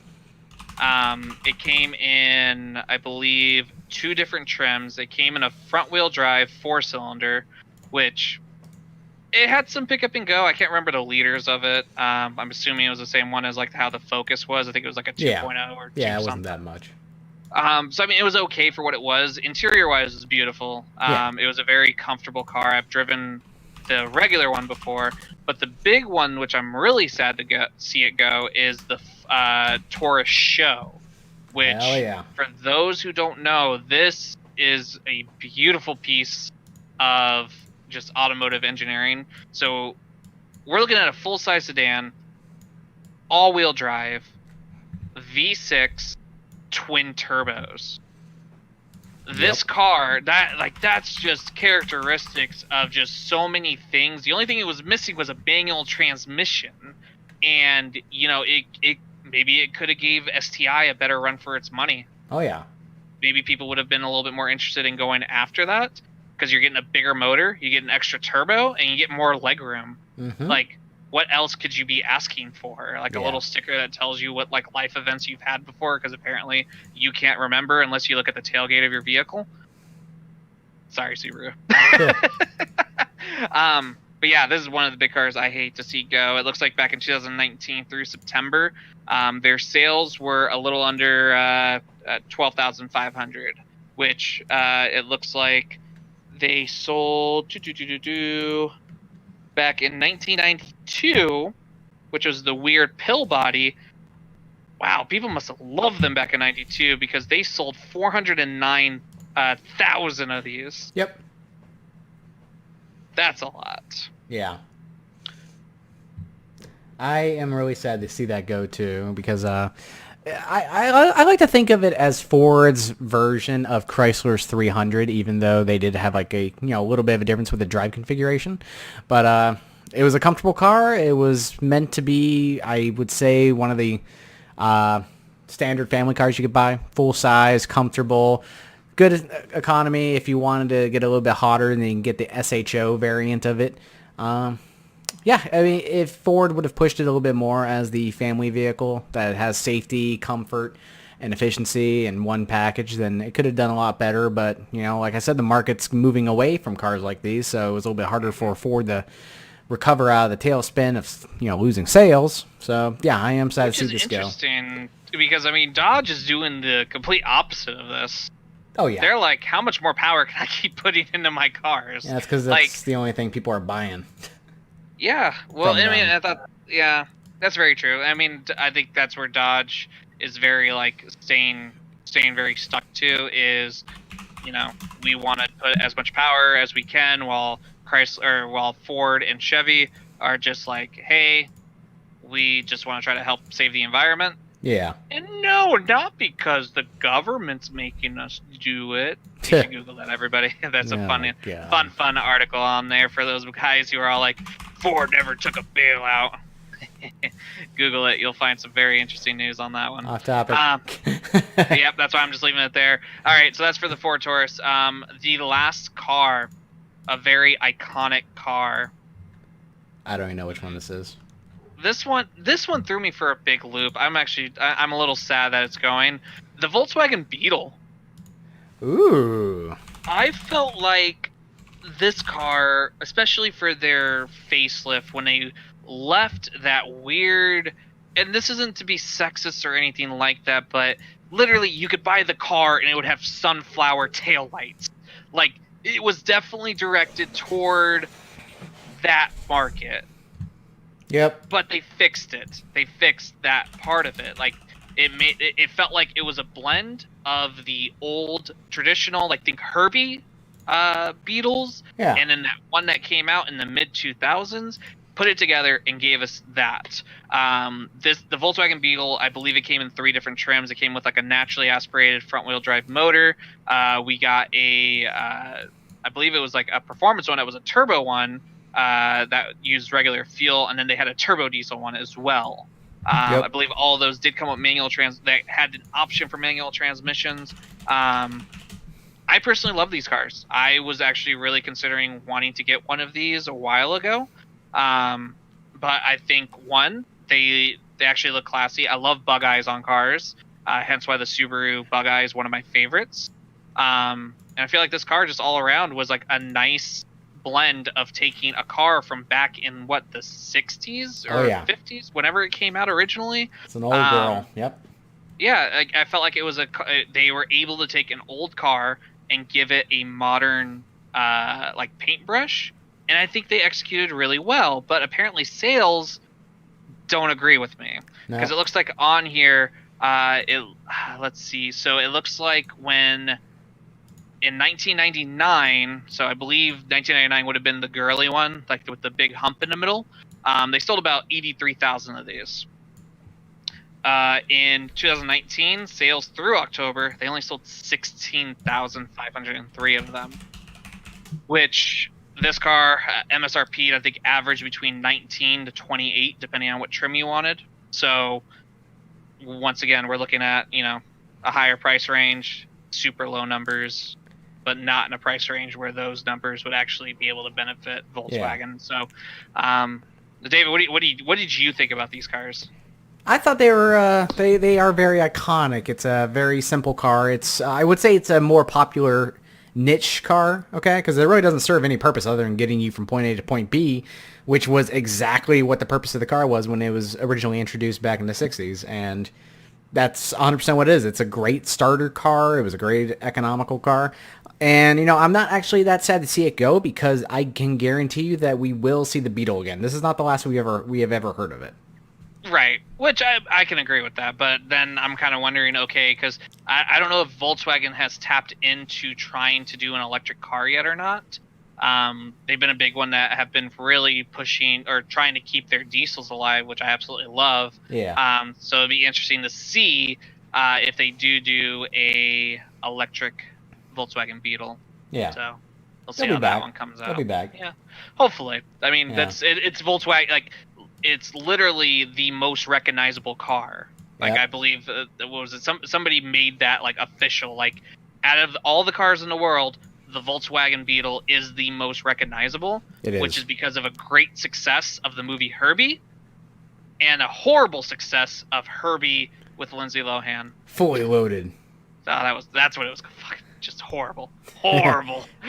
It came in, I believe, 2 different trims. It came in a front-wheel drive 4-cylinder, which it had some pickup and go. I can't remember the liters of it. I'm assuming it was the same one as like how the Focus was. I think it was like a 2.0 or 2 yeah, it something. wasn't that much. So I mean, it was okay for what it was. Interior-wise, it was beautiful. It was a very comfortable car. I've driven the regular one before, but the big one, which I'm really sad to see it go, is the Taurus Show. Which, for those who don't know, this is a beautiful piece of just automotive engineering. So we're looking at a full-size sedan, all-wheel drive, V6, twin turbos. This car, that's just characteristics of just so many things. The only thing it was missing was a manual transmission, and you know, it maybe it could have gave STI a better run for its money. Oh yeah. Maybe people would have been a little bit more interested in going after that, because you're getting a bigger motor, you get an extra turbo, and you get more legroom. Mm-hmm. Like, what else could you be asking for? Like a little sticker that tells you what like life events you've had before, because apparently you can't remember unless you look at the tailgate of your vehicle. Sorry, Subaru. But yeah, this is one of the big cars I hate to see go. It looks like back in 2019 through September, their sales were a little under 12,500, which it looks like they sold back in 1992, which was the weird pill body. Wow, people must have loved them back in 92 because they sold 409,000 of these. Yep. That's a lot. Yeah. I am really sad to see that go too, because I like to think of it as Ford's version of Chrysler's 300, even though they did have like a little bit of a difference with the drive configuration. But it was a comfortable car. It was meant to be, I would say, one of the standard family cars you could buy. Full size, comfortable, good economy. If you wanted to get a little bit hotter, then you can get the SHO variant of it. Yeah, I mean, if Ford would have pushed it a little bit more as the family vehicle that has safety, comfort, and efficiency in one package, then it could have done a lot better. But, like I said, the market's moving away from cars like these, so it was a little bit harder for Ford to recover out of the tailspin of, losing sales. So, yeah, I am sad to see this go. Which is interesting, because, I mean, Dodge is doing the complete opposite of this. Oh, yeah. They're like, how much more power can I keep putting into my cars? Yeah, that's because that's the only thing people are buying. Yeah, well, I mean, I thought, yeah, that's very true. I mean, I think that's where Dodge is very, like, staying very stuck to is, we want to put as much power as we can, while Ford and Chevy are just like, hey, we just want to try to help save the environment. Yeah. And no, not because the government's making us do it. You should Google that, everybody. That's a fun article on there for those guys who are all like, Ford never took a bailout. Google it. You'll find some very interesting news on that one. Off topic. Yep, that's why I'm just leaving it there. All right, so that's for the Ford Taurus. The last car, a very iconic car. I don't even know which one this is. this one threw me for a big loop. I'm a little sad that it's going. The Volkswagen Beetle. Ooh. I felt like this car, especially for their facelift, when they left that weird, and this isn't to be sexist or anything like that, but literally you could buy the car and it would have sunflower taillights. Like, it was definitely directed toward that market. Yep. But they fixed it. They fixed that part of it. Like, it felt like it was a blend of the old traditional, like, think Herbie Beetles, Yeah. and then that one that came out in the mid 2000s, put it together and gave us that. The Volkswagen Beetle, I believe it came in 3 different trims. It came with like a naturally aspirated front wheel drive motor. We got I believe it was like a performance one. It was a turbo one that used regular fuel, and then they had a turbo diesel one as well. Yep. I believe all of those did come with manual that had an option for manual transmissions. I personally love these cars. I was actually really considering wanting to get one of these a while ago. But I think, one, they actually look classy. I love bug eyes on cars, hence why the Subaru bug eye is one of my favorites. And I feel like this car just all around was like a nice blend of taking a car from back in the 60s or 50s, whenever it came out originally. It's an old girl. Yep. Yeah, I felt like it was they were able to take an old car and give it a modern like paintbrush, and I think they executed really well. But apparently sales don't agree with me, because it looks like on here let's see, so it looks like when in 1999, so I believe 1999 would have been the girly one, like with the big hump in the middle. They sold about 83,000 of these. In 2019, sales through October, they only sold 16,503 of them, which this car MSRP I think averaged between 19 to 28, depending on what trim you wanted. So once again, we're looking at a higher price range, super low numbers, but not in a price range where those numbers would actually be able to benefit Volkswagen. Yeah. So, David, what did you think about these cars? I thought they were they are very iconic. It's a very simple car. It's I would say it's a more popular niche car, okay? Because it really doesn't serve any purpose other than getting you from point A to point B, which was exactly what the purpose of the car was when it was originally introduced back in the 60s. And that's 100% what it is. It's a great starter car. It was a great economical car. And, I'm not actually that sad to see it go, because I can guarantee you that we will see the Beetle again. This is not the last we have ever heard of it. Right, which I can agree with that, but then I'm kind of wondering, okay, because I don't know if Volkswagen has tapped into trying to do an electric car yet or not. They've been a big one that have been really pushing or trying to keep their diesels alive, which I absolutely love. Yeah. So it'd be interesting to see if they do a electric Volkswagen Beetle. Yeah. So we'll see how that one comes out. They'll be back. Yeah. Hopefully. I mean, it's Volkswagen. Like, it's literally the most recognizable car. Like, I believe what was it? Somebody made that like official. Like, out of all the cars in the world, the Volkswagen Beetle is the most recognizable. It is. Which is because of a great success of the movie Herbie, and a horrible success of Herbie with Lindsay Lohan. Fully loaded. That's what it was. Fucking just horrible.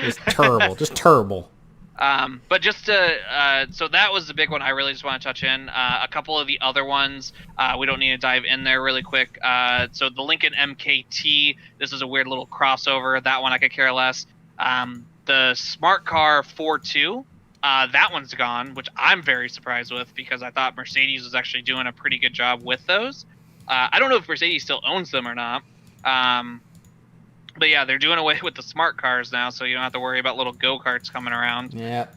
Just terrible. Just terrible. But just to, so that was the big one I really just want to touch in. A couple of the other ones, we don't need to dive in there really quick. So the Lincoln MKT, this is a weird little crossover. That one I could care less. The Smart Car 4.2, that one's gone, which I'm very surprised with, because I thought Mercedes was actually doing a pretty good job with those. I don't know if Mercedes still owns them or not. But yeah, they're doing away with the smart cars now, so you don't have to worry about little go-karts coming around. Yeah.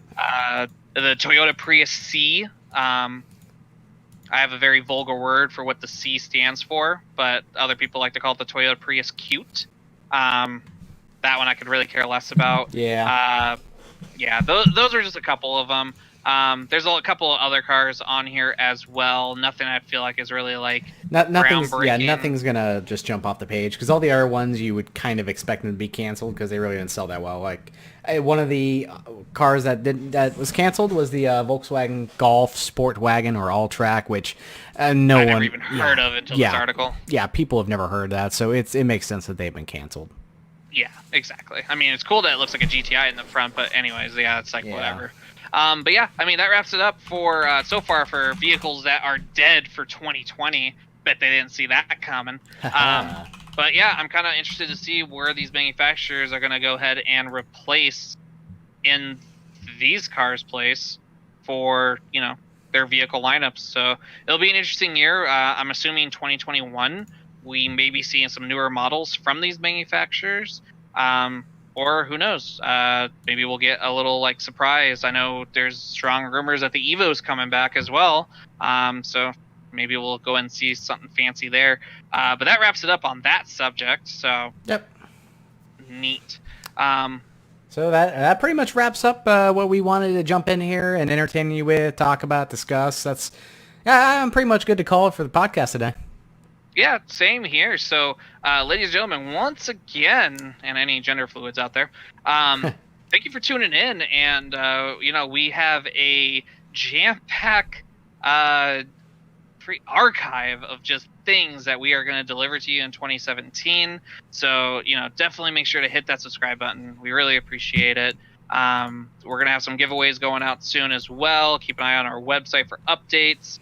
The Toyota Prius C. I have a very vulgar word for what the C stands for, but other people like to call it the Toyota Prius Cute. That one I could really care less about. Yeah. Yeah, those are just a couple of them. There's a couple of other cars on here as well. Nothing I feel like is really like Nothing's groundbreaking. nothing's gonna just jump off the page because all the other ones you would kind of expect them to be canceled because they really didn't sell that well. Like one of the cars that was canceled was the Volkswagen Golf Sport Wagon or All Track, which I never even heard of until this article. Yeah, people have never heard that, so it makes sense that they've been canceled. Yeah, exactly. I mean, it's cool that it looks like a GTI in the front, but anyways, yeah, it's like whatever. But yeah, I mean, that wraps it up for so far for vehicles that are dead for 2020. Bet they didn't see that coming. But yeah, I'm kind of interested to see where these manufacturers are going to go ahead and replace in these cars' place for, their vehicle lineups. So it'll be an interesting year. I'm assuming 2021, we may be seeing some newer models from these manufacturers. Or who knows? Maybe we'll get a little surprise. I know there's strong rumors that the Evo's coming back as well. So maybe we'll go and see something fancy there. But that wraps it up on that subject. So yep, neat. So that pretty much wraps up what we wanted to jump in here and entertain you with, talk about, discuss. I'm pretty much good to call it for the podcast today. Yeah, same here. So, ladies and gentlemen, once again, and any gender fluids out there, thank you for tuning in. And, we have a jam-packed free archive of just things that we are going to deliver to you in 2017. So, definitely make sure to hit that subscribe button. We really appreciate it. We're going to have some giveaways going out soon as well. Keep an eye on our website for updates.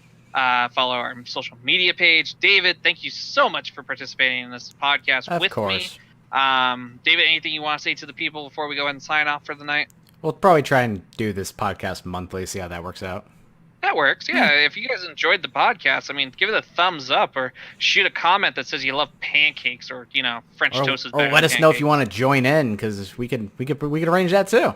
Follow our social media page. David, thank you so much for participating in this podcast with me. Of course. David, anything you want to say to the people before we go ahead and sign off for the night? We'll probably try and do this podcast monthly, see how that works out. That works, yeah. If you guys enjoyed the podcast, give it a thumbs up or shoot a comment that says you love pancakes or, French toast is better. Or let us know if you want to join in because we could arrange that too.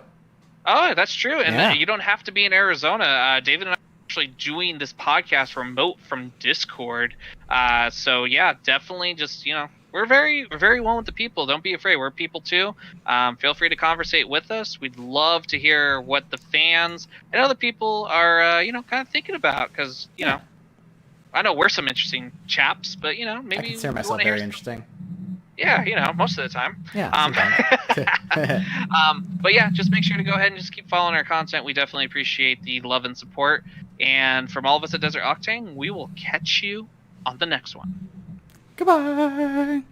Oh, that's true. And you don't have to be in Arizona. David and I actually doing this podcast remote from Discord. So yeah, definitely just, we're very well with the people. Don't be afraid. We're people too. Feel free to conversate with us. We'd love to hear what the fans and other people are, kind of thinking about. Because, I know we're some interesting chaps, but, maybe I consider myself very interesting. Yeah, most of the time. Yeah. But yeah, just make sure to go ahead and just keep following our content. We definitely appreciate the love and support. And from all of us at Desert Octane, we will catch you on the next one. Goodbye.